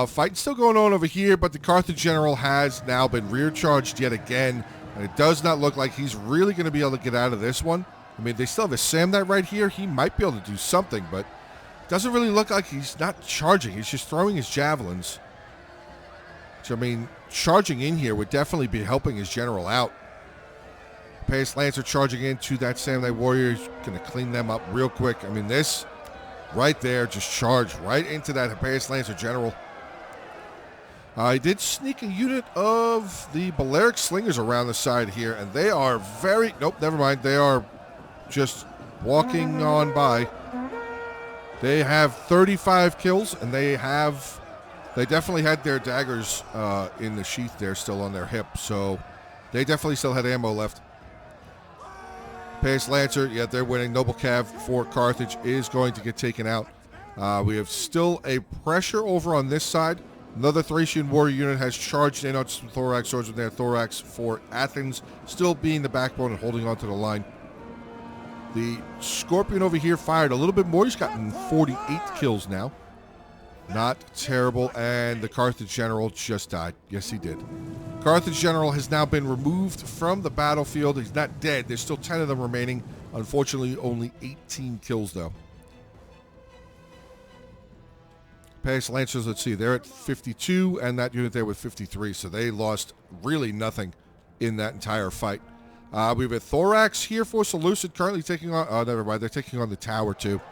Fight still going on over here, but the Carthage General has now been rear charged yet again, and it does not look like he's really going to be able to get out of this one. I mean, they still have a Samnite right here. He might be able to do something, but it doesn't really look like he's not charging. He's just throwing his javelins. So, I mean, charging in here would definitely be helping his general out. Hippeus Lancer charging into that Samnite Warrior. He's going to clean them up real quick. I mean, this right there just charged right into that Hippeus Lancer general. I did sneak a unit of the Balearic Slingers around the side here, and they are very... Nope, never mind. They are just walking on by. They have 35 kills, and they definitely had their daggers in the sheath there still on their hip, so they definitely still had ammo left. Hippeus Lancer, yeah, they're winning. Noble Cav for Carthage is going to get taken out. We have still a pressure over on this side. Another Thracian warrior unit has charged in on some thorax swords with their thorax for Athens, still being the backbone and holding on to the line. The Scorpion over here fired a little bit more. He's gotten 48 kills now. Not terrible. And the Carthage general just died. Yes, he did. Carthage general has now been removed from the battlefield. He's not dead. There's still 10 of them remaining. Unfortunately, only 18 kills, though. Pace Lancers, let's see, they're at 52, and that unit there with 53, so they lost really nothing in that entire fight. We have a Thorax here for Seleucid, currently taking on, oh, never mind, they're taking on the tower, too.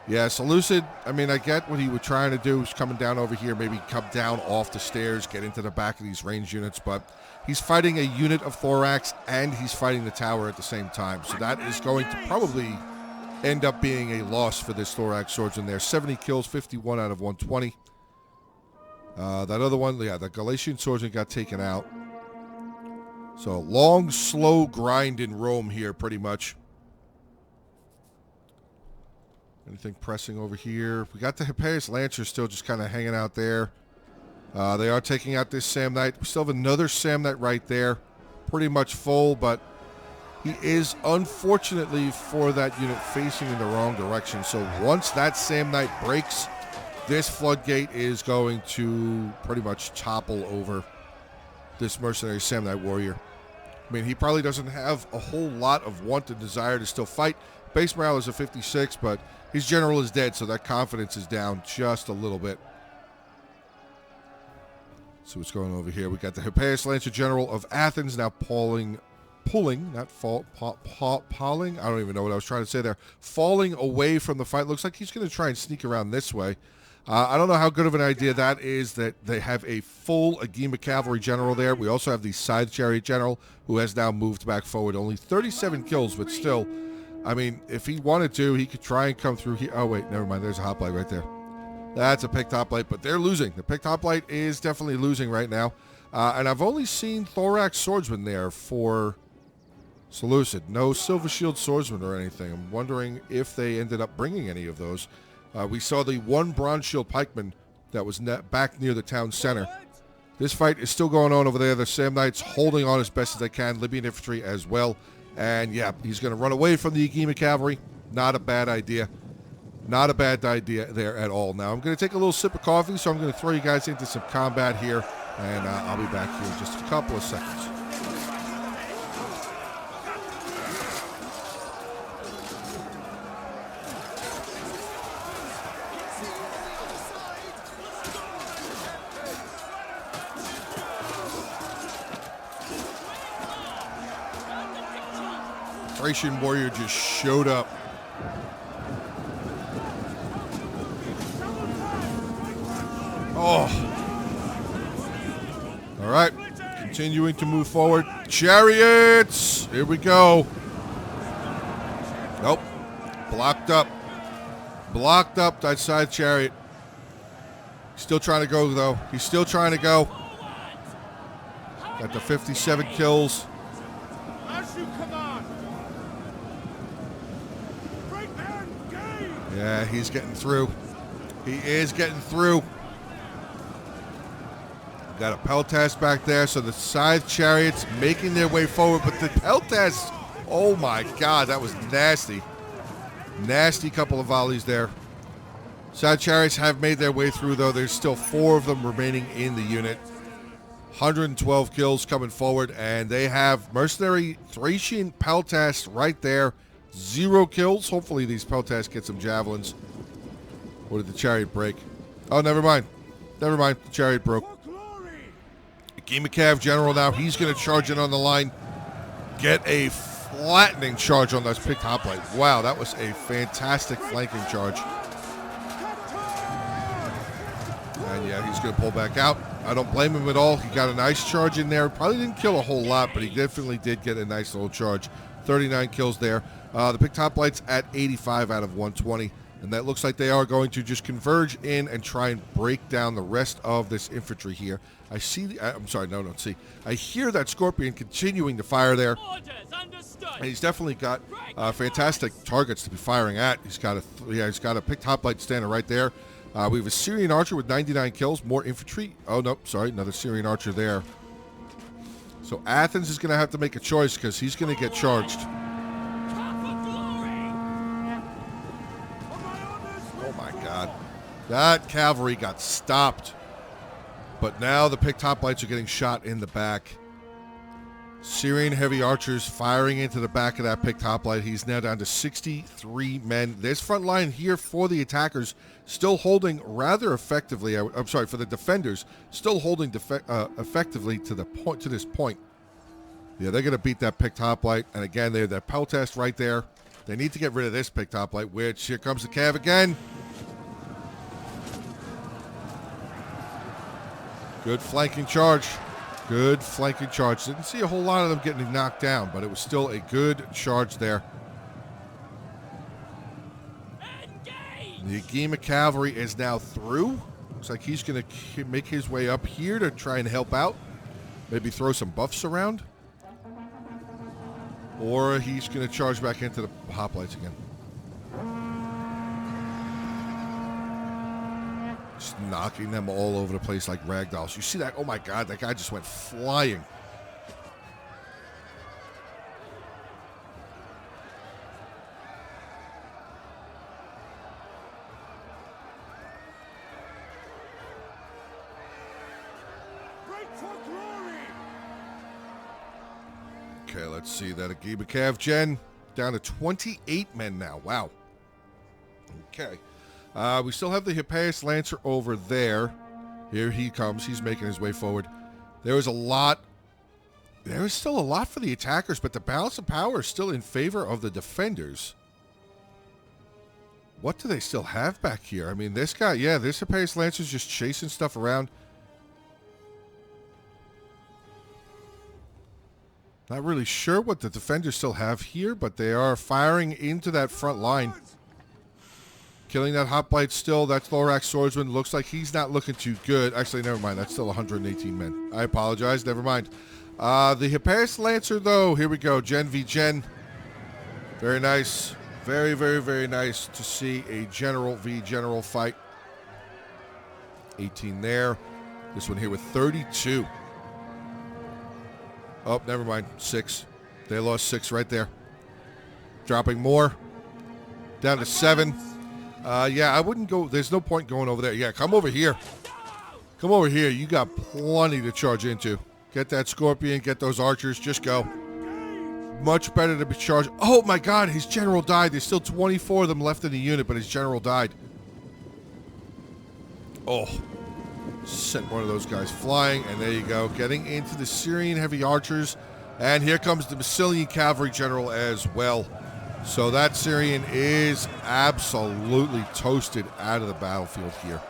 Yeah, Seleucid, I mean, I get what he was trying to do, was coming down over here, maybe come down off the stairs, get into the back of these ranged units, but he's fighting a unit of Thorax, and he's fighting the tower at the same time, so that is going to probably end up being a loss for this Thorax swordsman there. 70 kills, 51 out of 120. That other one, yeah, the Galatian swordsman got taken out. So long, slow grind in Rome here, pretty much. Anything pressing over here? We got the Hippeus Lancers still just kind of hanging out there. They are taking out this Samnite. We still have another Samnite right there. Pretty much full, but he is, unfortunately for that unit, facing in the wrong direction. So once that Samnite breaks, this floodgate is going to pretty much topple over this mercenary Samnite warrior. I mean, he probably doesn't have a whole lot of want and desire to still fight. Base morale is a 56, but his general is dead, so that confidence is down just a little bit. So what's going on over here? We got the Hippeus Lancer General of Athens now falling, I don't even know what I was trying to say there. Falling away from the fight. Looks like he's going to try and sneak around this way. I don't know how good of an idea that is, that they have a full Agema Cavalry General there. We also have the Scythe Chariot General, who has now moved back forward. Only 37 kills, but still, I mean, if he wanted to, he could try and come through here. Oh, wait, never mind. There's a hoplite right there. That's a picked hoplite, but they're losing. The picked hoplite is definitely losing right now. And I've only seen Thorax Swordsman there for Seleucid. No Silver Shield Swordsman or anything. I'm wondering if they ended up bringing any of those. We saw the one Bronze Shield Pikeman that was back near the town center. This fight is still going on over there. The Samnites holding on as best as they can. Libyan infantry as well. And yeah, he's going to run away from the Agema Cavalry. Not a bad idea. Not a bad idea there at all. Now, I'm going to take a little sip of coffee, so I'm going to throw you guys into some combat here. And I'll be back here in just a couple of seconds. Thracian warrior just showed up. Oh. All right. Continuing to move forward. Chariots. Here we go. Nope. Blocked up. Blocked up that side chariot. Still trying to go, though. He's still trying to go. Got the 57 kills. Yeah, he's getting through. He is getting through. Got a Peltas back there, so the Scythe Chariots making their way forward, but the Peltas, oh my God, that was nasty. Nasty couple of volleys there. Scythe Chariots have made their way through, though. There's still 4 of them remaining in the unit. 112 kills coming forward, and they have mercenary Thracian Peltas right there. 0 kills. Hopefully these Peltas get some javelins. Or did the chariot break? Oh, never mind. Never mind. The chariot broke. Agema Cav General now. He's going to charge in on the line. Get a flattening charge on this picked hoplite. Wow, that was a fantastic flanking charge. And yeah, he's going to pull back out. I don't blame him at all. He got a nice charge in there. Probably didn't kill a whole lot, but he definitely did get a nice little charge. 39 kills there. The picked hoplites at 85 out of 120. And that looks like they are going to just converge in and try and break down the rest of this infantry here. I see, I'm sorry, no, don't see. I hear that Scorpion continuing to fire there. And he's definitely got fantastic targets to be firing at. He's got he's got a picked hoplite standing right there. We have a Syrian archer with 99 kills, more infantry. Oh, no, sorry, another Syrian archer there. So Athens is going to have to make a choice because he's going to get charged. Oh, my God. That cavalry got stopped. But now the picked hoplites are getting shot in the back. Syrian heavy archers firing into the back of that picked hoplite. He's now down to 63 men. This front line here for the attackers still holding rather effectively. I'm sorry, for the defenders, still holding effectively to this point. Yeah, they're going to beat that picked hoplite. And again, they have that peltast right there. They need to get rid of this picked hoplite, which here comes the cav again. Good flanking charge. Good flanking charge. Didn't see a whole lot of them getting knocked down, but it was still a good charge there. The Agema cavalry is now through. Looks like he's going to make his way up here to try and help out. Maybe throw some buffs around. Or he's going to charge back into the hoplites again. Just knocking them all over the place like ragdolls. You see that? Oh my God, that guy just went flying. Okay, let's see that Ageba Cav Gen down to 28 men now. Wow. Okay. We still have the Hippias Lancer over there. Here he comes. He's making his way forward. There is still a lot for the attackers, but the balance of power is still in favor of the defenders. What do they still have back here? I mean, this guy, yeah, this Hippias Lancer is just chasing stuff around. Not really sure what the defenders still have here, but they are firing into that front line. Killing that hoplite still. That's Thorax Swordsman. Looks like he's not looking too good. Actually, never mind. That's still 118 men. I apologize. Never mind. The Hippias Lancer, though. Here we go. Gen v Gen. Very nice. Very, very, very nice to see a General v General fight. 18 there. This one here with 32. Oh, never mind. 6. They lost 6 right there. Dropping more. Down to 7. Yeah, I wouldn't go. There's no point going over there. Yeah, come over here. Come over here. You got plenty to charge into. Get that Scorpion. Get those archers. Just go. Much better to be charged. Oh, my God. His general died. There's still 24 of them left in the unit, but his general died. Oh. Sent one of those guys flying, and there you go. Getting into the Syrian heavy archers. And here comes the Massilian cavalry general as well. So that Syrian is absolutely toasted out of the battlefield here.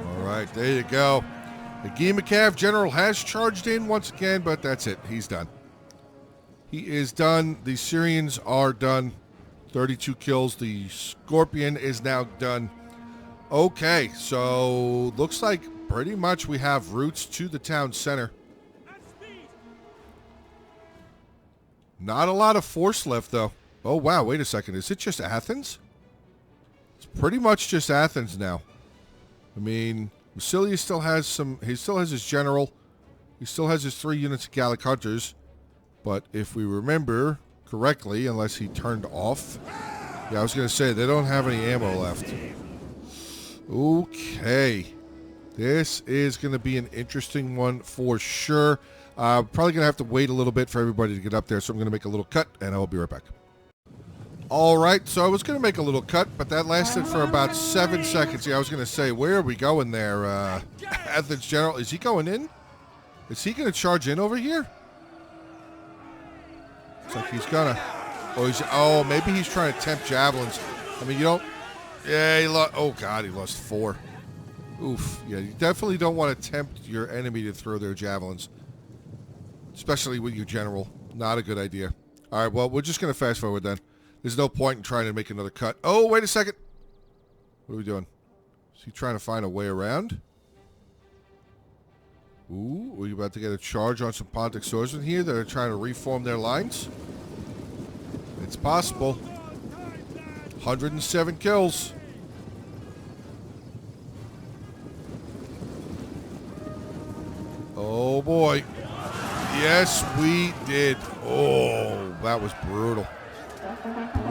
All right, there you go. The Agema Cav General has charged in once again, but that's it. He's done. He is done. The Syrians are done. 32 kills. The Scorpion is now done. Okay, so looks like pretty much we have routes to the town center. Not a lot of force left, though. Oh, wow, wait a second. Is it just Athens? It's pretty much just Athens now. I mean, Massilia still has some... He still has his general. He still has his 3 units of Gallic Hunters. But if we remember correctly, unless he turned off... Yeah, I was going to say, they don't have any ammo left. Okay. This is going to be an interesting one for sure. Probably going to have to wait a little bit for everybody to get up there, so I'm going to make a little cut, and I'll be right back. All right, so I was going to make a little cut, but that lasted for about 7 seconds. Yeah, I was going to say, where are we going there? Athens General, is he going in? Is he going to charge in over here? Looks like he's going to. Oh, maybe he's trying to tempt javelins. I mean, you don't. Yeah, he lost. Oh, God, he lost 4. Oof. Yeah, you definitely don't want to tempt your enemy to throw their javelins. Especially with your general. Not a good idea. Alright, well, we're just going to fast forward then. There's no point in trying to make another cut. Oh, wait a second. What are we doing? Is he trying to find a way around? Ooh, are we about to get a charge on some Pontic swordsmen here that are trying to reform their lines? It's possible. 107 kills. Oh boy. Yes, we did. Oh, that was brutal.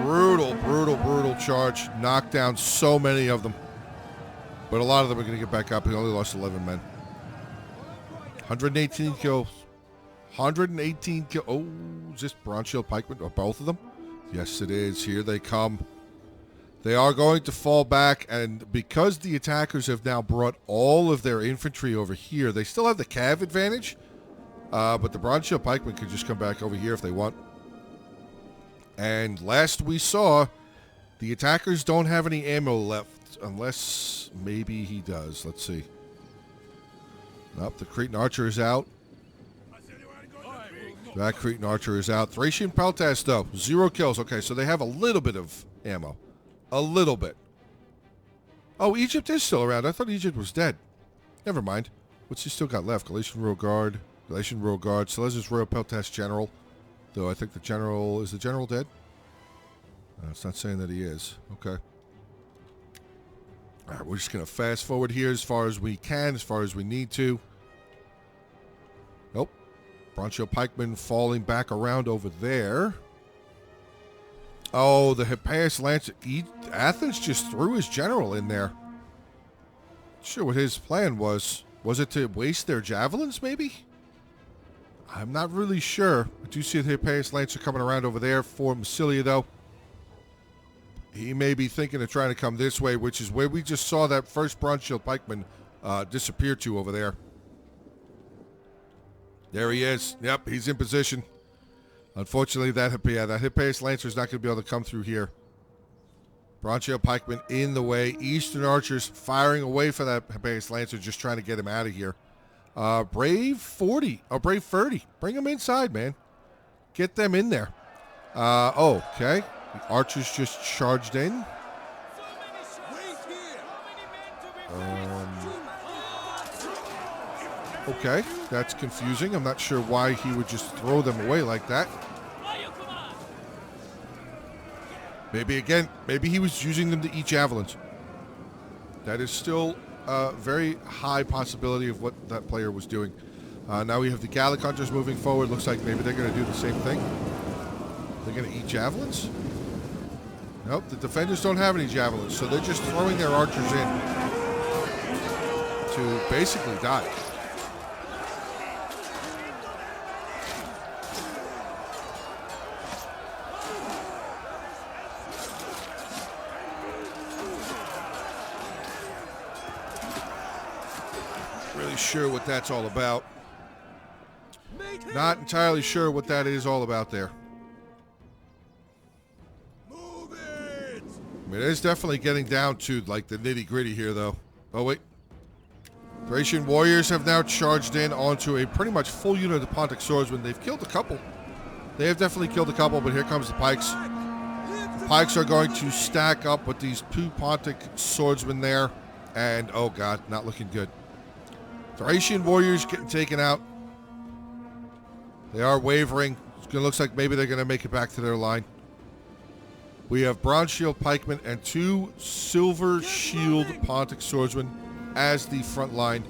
Brutal, brutal, brutal charge. Knocked down so many of them. But a lot of them are going to get back up. He only lost 11 men. 118 kills. 118 kills. Oh, is this Bronze Shield Pikemen? Or both of them? Yes, it is. Here they come. They are going to fall back, and because the attackers have now brought all of their infantry over here, they still have the cav advantage, but the Bronze Shield Pikemen can just come back over here if they want. And last we saw, the attackers don't have any ammo left, unless maybe he does. Let's see. Nope, the Cretan Archer is out. That Cretan Archer is out. Thracian Peltas, though, 0 kills. Okay, so they have a little bit of ammo. A little bit. Oh, Egypt is still around. I thought Egypt was dead. Never mind. What's he still got left? Galatian Royal Guard. Galatian Royal Guard. Silesia's Royal Peltas General. Though I think the General... Is the General dead? It's not saying that he is. Okay. Alright, we're just going to fast forward here as far as we can, as far as we need to. Nope. Bronze Shield Pikemen falling back around over there. Oh, the Hippias Lancer. Athens just threw his general in there. Not sure what his plan was. Was it to waste their javelins, maybe? I'm not really sure. I do see the Hippias Lancer coming around over there for Massilia, though. He may be thinking of trying to come this way, which is where we just saw that first Bronze Shield Pikeman disappear to over there. There he is. Yep, he's in position. Unfortunately, that Hippias Lancer is not going to be able to come through here. Bronze Shield Pikeman in the way. Eastern Archers firing away for that Hippias Lancer, just trying to get him out of here. Brave 40. Oh, Brave 30. Bring them inside, man. Get them in there. Okay. The Archers just charged in. Okay, that's confusing. I'm not sure why he would just throw them away like that. Maybe he was using them to eat javelins. That is still a very high possibility of what that player was doing. Now we have the Gallic Hunters moving forward. Looks like maybe they're going to do the same thing. They're going to eat javelins? Nope, the defenders don't have any javelins, so they're just throwing their archers in to basically die. Really sure what that's all about. Not entirely sure what that is all about there. It is definitely getting down to, like, the nitty-gritty here, though. Oh, wait. Thracian warriors have now charged in onto a pretty much full unit of Pontic swordsmen. They've killed a couple. They have definitely killed a couple, but here comes the pikes. The pikes are going to stack up with these 2 Pontic swordsmen there. And, oh, God, not looking good. Thracian warriors getting taken out. They are wavering. It looks like maybe they're going to make it back to their line. We have Bronze Shield Pikemen and 2 Silver Shield Pontic Swordsmen as the front line.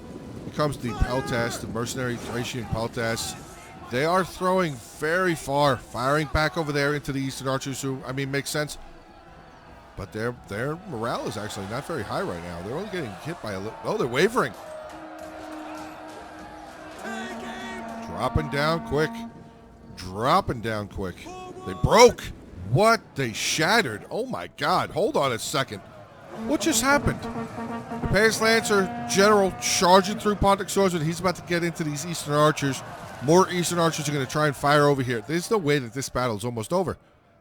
Here comes the Peltas, the mercenary Thracian Peltas. They are throwing very far, firing back over there into the Eastern Archers, who, I mean, makes sense. But their morale is actually not very high right now. They're only getting hit by a little. Oh, they're wavering. Dropping down quick. Dropping down quick. They broke. What? They shattered. Oh, my God. Hold on a second. What just happened? The Hippias Lancer General charging through Pontic Swordsman. He's about to get into these Eastern Archers. More Eastern Archers are going to try and fire over here. There's no way that this battle is almost over.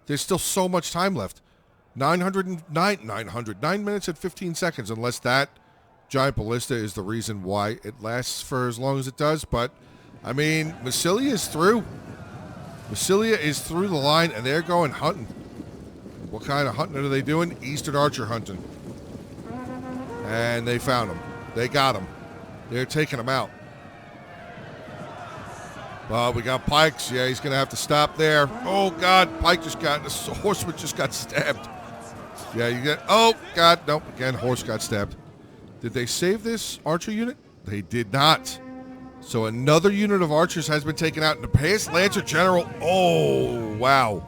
There's still so much time left. 9 minutes and 15 seconds, unless that giant ballista is the reason why it lasts for as long as it does. But, I mean, Massilia is through. Massilia is through the line, and they're going hunting. What kind of hunting are they doing? Eastern Archer hunting. And they found him. They got him. They're taking him out. We got Pikes. Yeah, he's going to have to stop there. Oh, God. Pike just got... This horseman just got stabbed. Yeah, you get... Oh, God. Nope. Again, horse got stabbed. Did they save this archer unit? They did not. So another unit of archers has been taken out. And the Past Lancer General... Oh, wow.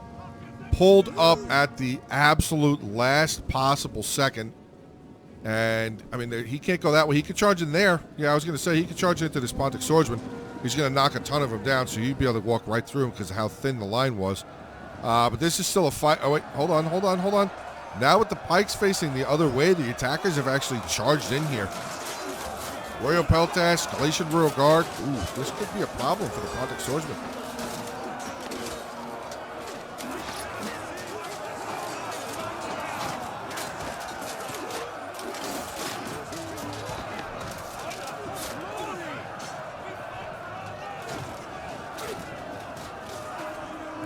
Pulled up at the absolute last possible second. And, I mean, he can't go that way. He could charge in there. Yeah, I was going to say, he could charge into this Pontic Swordsman. He's going to knock a ton of them down, so you'd be able to walk right through him because of how thin the line was. But this is still a fight. Oh, wait. Hold on. Now with the pikes facing the other way, the attackers have actually charged in here. Royal Peltas, Galatian Royal Guard. Ooh, this could be a problem for the Pontic Swordsman.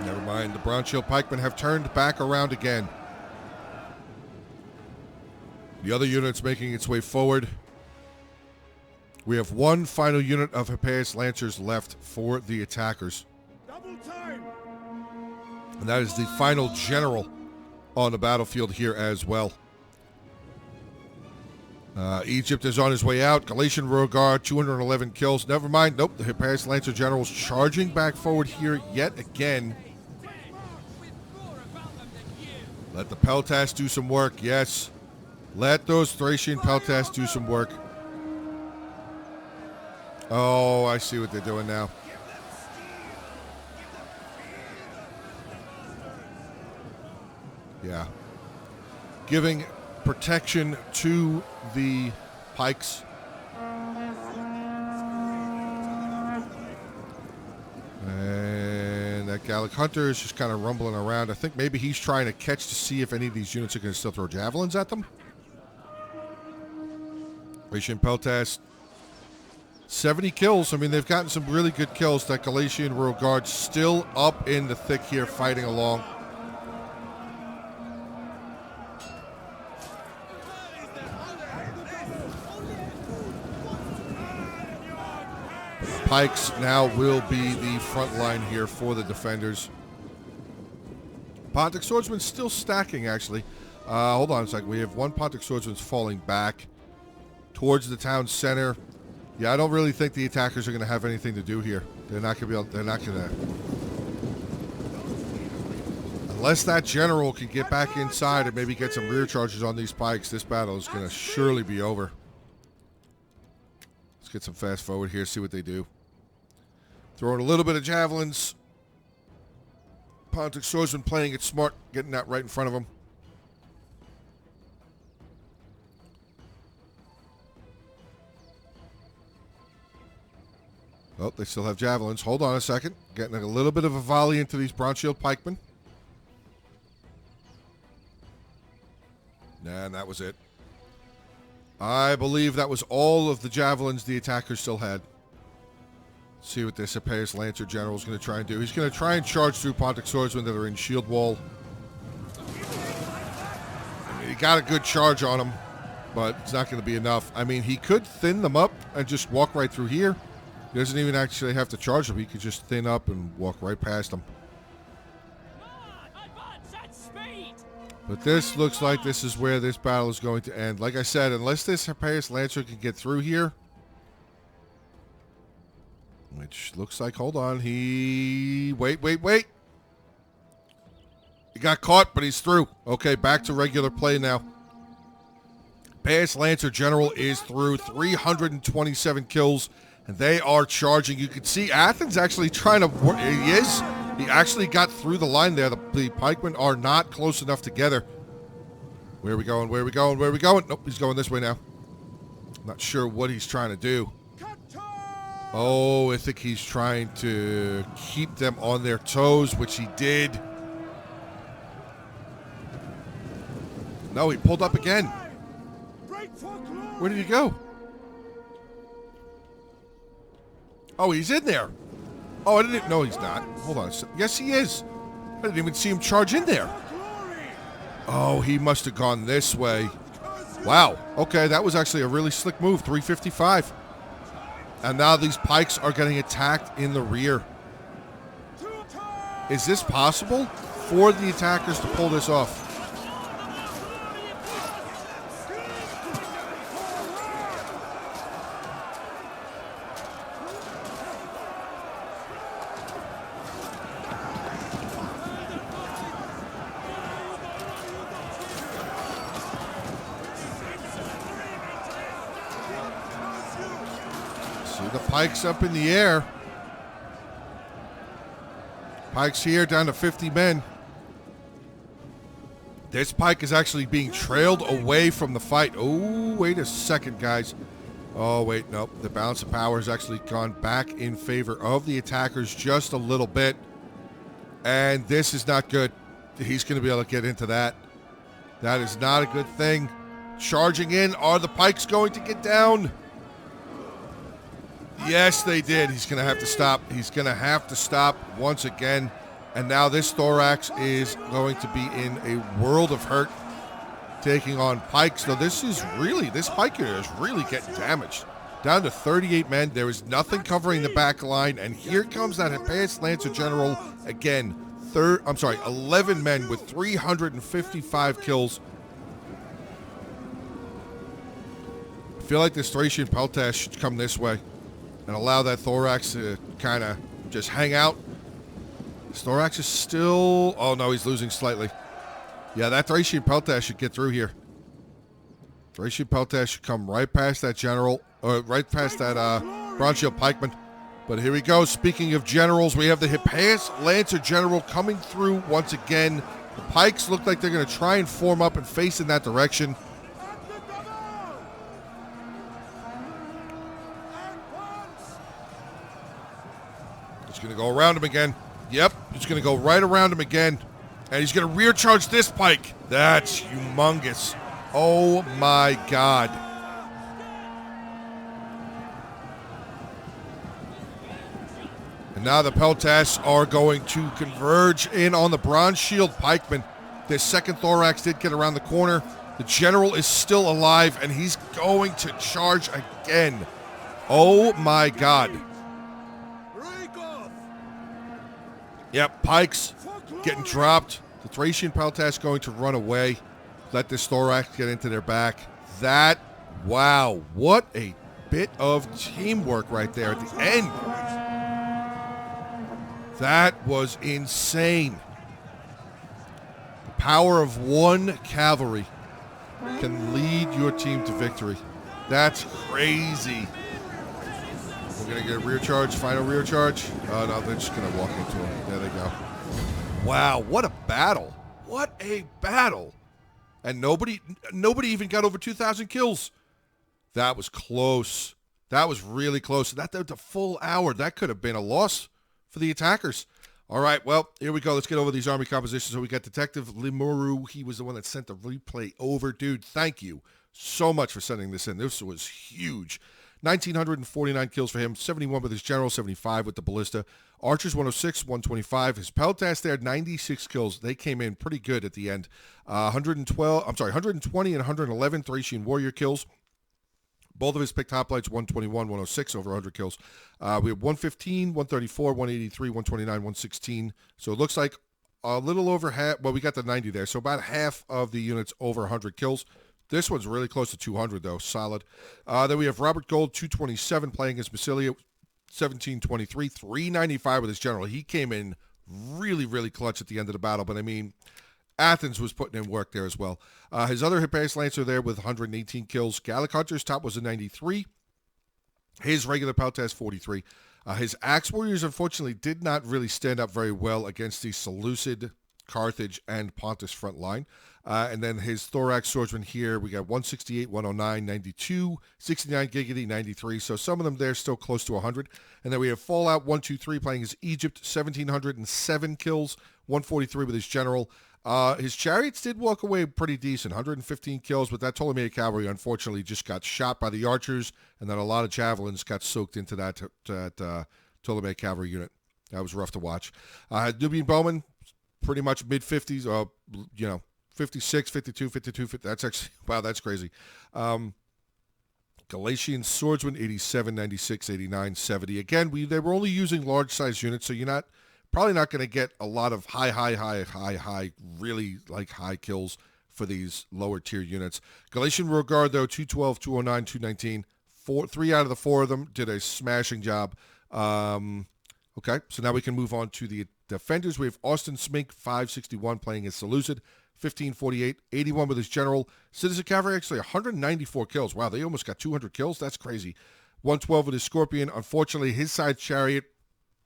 Never mind, the Bronze Shield Pikemen have turned back around again. The other unit's making its way forward. We have one final unit of Hippeus Lancers left for the attackers. Double time. And that is the final general on the battlefield here as well. Egypt is on his way out. Galatian Royal Guard, 211 kills. Never mind. Nope, the Hippeus Lancer General's charging back forward here yet again. Let the Peltas do some work, yes. Let those Thracian Peltas do some work. Oh, I see what they're doing now. Yeah. Giving protection to the pikes. And that Gallic Hunter is just kind of rumbling around. I think maybe he's trying to catch to see if any of these units are going to still throw javelins at them. Galatian Peltas, 70 kills. I mean, they've gotten some really good kills. That Galatian Royal Guard still up in the thick here, fighting along. Pikes now will be the front line here for the defenders. Pontic Swordsman still stacking, actually. Hold on a second. We have one Pontic Swordsman's falling back towards the town center. Yeah, I don't really think the attackers are going to have anything to do here. They're not going to be able. They're not going to. Unless that general can get back inside and maybe get some rear charges on these pikes, this battle is going to surely be over. Let's get some fast forward here, see what they do. Throwing a little bit of javelins. Pontic Swordsman playing it smart, getting that right in front of him. Oh, they still have javelins. Hold on a second. Getting a little bit of a volley into these Bronze Shield Pikemen. And that was it. I believe that was all of the javelins the attackers still had. Let's see what this Hippeus Lancer General is going to try and do. He's going to try and charge through Pontic Swordsmen that are in shield wall. I mean, he got a good charge on him, but it's not going to be enough. I mean, he could thin them up and just walk right through here. He doesn't even actually have to charge them. He could just thin up and walk right past them. But this looks like this is where this battle is going to end. Like I said, unless this Hippeus Lancer can get through here, which looks like, hold on, wait. He got caught, but he's through. Okay, back to regular play now. Hippeus Lancer General is through, 327 kills, and they are charging. You can see Athens actually trying to work. He is. He actually got through the line there. The pikemen are not close enough together. Where are we going? Nope, he's going this way now. Not sure what he's trying to do. Oh, I think he's trying to keep them on their toes, which he did. No, he pulled up again. Where did he go? Oh, he's in there. Oh, I didn't. No, he's not. Hold on a second. Yes, he is. I didn't even see him charge in there. Oh, he must have gone this way. Wow. Okay, that was actually a really slick move. 355. And now these pikes are getting attacked in the rear. Is this possible for the attackers to pull this off? See the pikes up in the air. Pike's here, down to 50 men. This pike is actually being trailed away from the fight. Oh, wait a second, guys. Oh, wait, nope. The balance of power has actually gone back in favor of the attackers just a little bit. And this is not good. He's going to be able to get into that. That is not a good thing. Charging in. Are the pikes going to get down? Yes, they did. He's going to have to stop. He's going to have to stop once again. And now this thorax is going to be in a world of hurt, taking on pikes. So this pike here is really getting damaged. Down to 38 men. There is nothing covering the back line. And here comes that advanced Lancer General again. 11 men with 355 kills. I feel like this Thracian Peltash should come this way and allow that thorax to kind of just hang out. This thorax is still... Oh, no, he's losing slightly. Yeah, that Thracian Peltash should get through here. Thracian Peltash should come right past that general, or right past that Bronze Shield Pikeman. But here we go. Speaking of generals, we have the Hippaeus Lancer General coming through once again. The pikes look like they're going to try and form up and face in that direction. He's going to go around him again. Yep, he's going to go right around him again. And he's going to rear charge this pike. That's humongous. Oh my God. And now the Peltash are going to converge in on the Bronze Shield Pikeman. This second thorax did get around the corner. The general is still alive, and he's going to charge again. Oh my God. Yep, pikes getting dropped. The Thracian Peltash going to run away. Let this thorax get into their back. Wow, what a bit of teamwork right there at the end. That was insane. The power of one cavalry can lead your team to victory. That's crazy. We're going to get a rear charge, final rear charge. Oh, no, they're just going to walk into him. There they go. Wow, what a battle. What a battle. And nobody even got over 2,000 kills. That was close. That was really close. That was a full hour. That could have been a loss for the attackers. All right, well, here we go. Let's get over these army compositions. So we got Detective Limuru. He was the one that sent the replay over. Dude, thank you so much for sending this in. This was huge. 1,949 kills for him, 71 with his general, 75 with the ballista. Archers 106, 125. His Peltash there, 96 kills. They came in pretty good at the end. 120 and 111 Thracian warrior kills. Both of his picked hoplites, 121, 106, over 100 kills. We have 115, 134, 183, 129, 116. So it looks like a little over half. Well, we got the 90 there. So about half of the units over 100 kills. This one's really close to 200, though. Solid. Then we have Robert Gold, 227, playing as Basilia, 1723, 395 with his general. He came in really, really clutch at the end of the battle. But, I mean, Athens was putting in work there as well. His other Hippaeus Lancer there with 118 kills. Gallic Hunter's top was a 93. His regular Peltash, 43. His Axe Warriors, unfortunately, did not really stand up very well against the Seleucid, Carthage, and Pontus front line. And then his Thorax Swordsman here, we got 168, 109, 92, 69 Giggity, 93. So some of them there still close to 100. And then we have Fallout 123 playing as Egypt, 1,707 kills, 143 with his general. His chariots did walk away pretty decent, 115 kills, but that Ptolemaic cavalry unfortunately just got shot by the archers, and then a lot of javelins got soaked into that Ptolemaic cavalry unit. That was rough to watch. Nubian bowmen, pretty much mid-50s, 56, 52, 52, 50. That's actually, wow, that's crazy. Galatian swordsmen, 87, 96, 89, 70. Again, they were only using large-size units, so you're probably not going to get a lot of really high kills for these lower tier units. Galatian rear guard, though, 212, 209, 219. 3 out of the 4 of them did a smashing job. Okay, so now we can move on to the defenders. We have Austin Smink, 561, playing as Seleucid, 1548, 81 with his general. Citizen Cavalry, actually 194 kills. Wow, they almost got 200 kills. That's crazy. 112 with his Scorpion. Unfortunately, his side chariot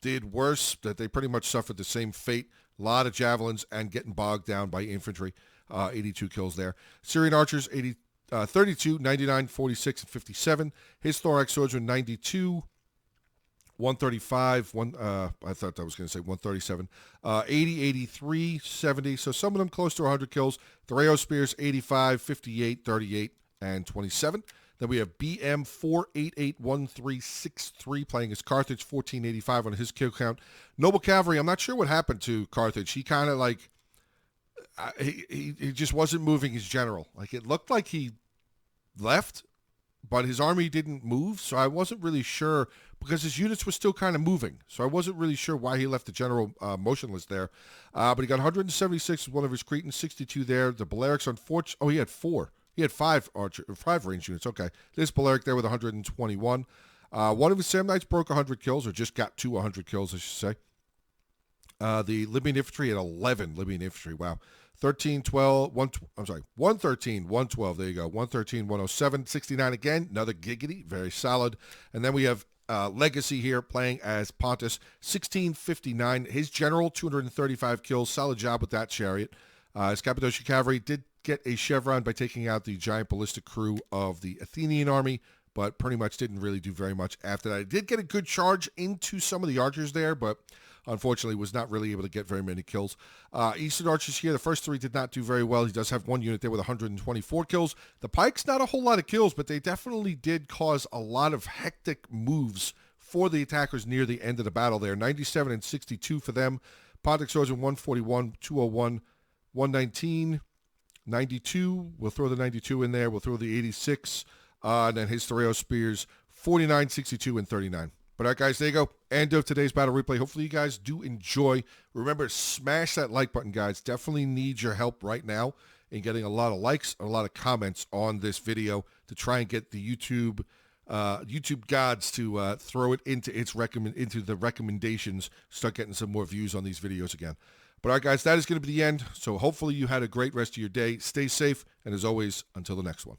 did worse, that they pretty much suffered the same fate. A lot of javelins and getting bogged down by infantry. 82 kills there. Syrian archers, 32, 99, 46, and 57. His thorax swordsman, 92, 135, I thought I was going to say 137, 80, 83, 70. So some of them close to 100 kills. Thereo spears, 85, 58, 38, and 27. Then we have BM 4881363 playing as Carthage, 1485 on his kill count. Noble Cavalry, I'm not sure what happened to Carthage. He kind of like, he just wasn't moving his general. Like it looked like he left, but his army didn't move. So I wasn't really sure because his units were still kind of moving. So I wasn't really sure why he left the general motionless there. But he got 176 with one of his Cretans, 62 there. The Balearics, unfortunately, he had 4. He had 5 range units. Okay. This Balearic there with 121. One of his Samnites broke 100 kills, or just got to 100 kills, I should say. The Libyan infantry had 11 Libyan infantry. Wow. 113, 112. There you go. 113, 107, 69 again. Another giggity. Very solid. And then we have Legacy here playing as Pontus, 1659. His general, 235 kills. Solid job with that chariot. His Cappadocia Cavalry did get a chevron by taking out the giant ballistic crew of the Athenian army, but pretty much didn't really do very much after that. It did get a good charge into some of the archers there, but unfortunately was not really able to get very many kills. Eastern archers here, the first 3 did not do very well. He does have 1 unit there with 124 kills. The pikes, not a whole lot of kills, but they definitely did cause a lot of hectic moves for the attackers near the end of the battle there. 97 and 62 for them. Pontic swordsman, 141, 201, 119, 92. We'll throw the 92 in there. We'll throw the 86. And then his Thereo spears, 49, 62, and 39. But all right, guys, there you go. End of today's battle replay. Hopefully you guys do enjoy. Remember, smash that like button, guys. Definitely need your help right now in getting a lot of likes and a lot of comments on this video to try and get the YouTube gods to throw it into the recommendations, start getting some more views on these videos again. But all right, guys, that is going to be the end. So hopefully you had a great rest of your day. Stay safe, and as always, until the next one.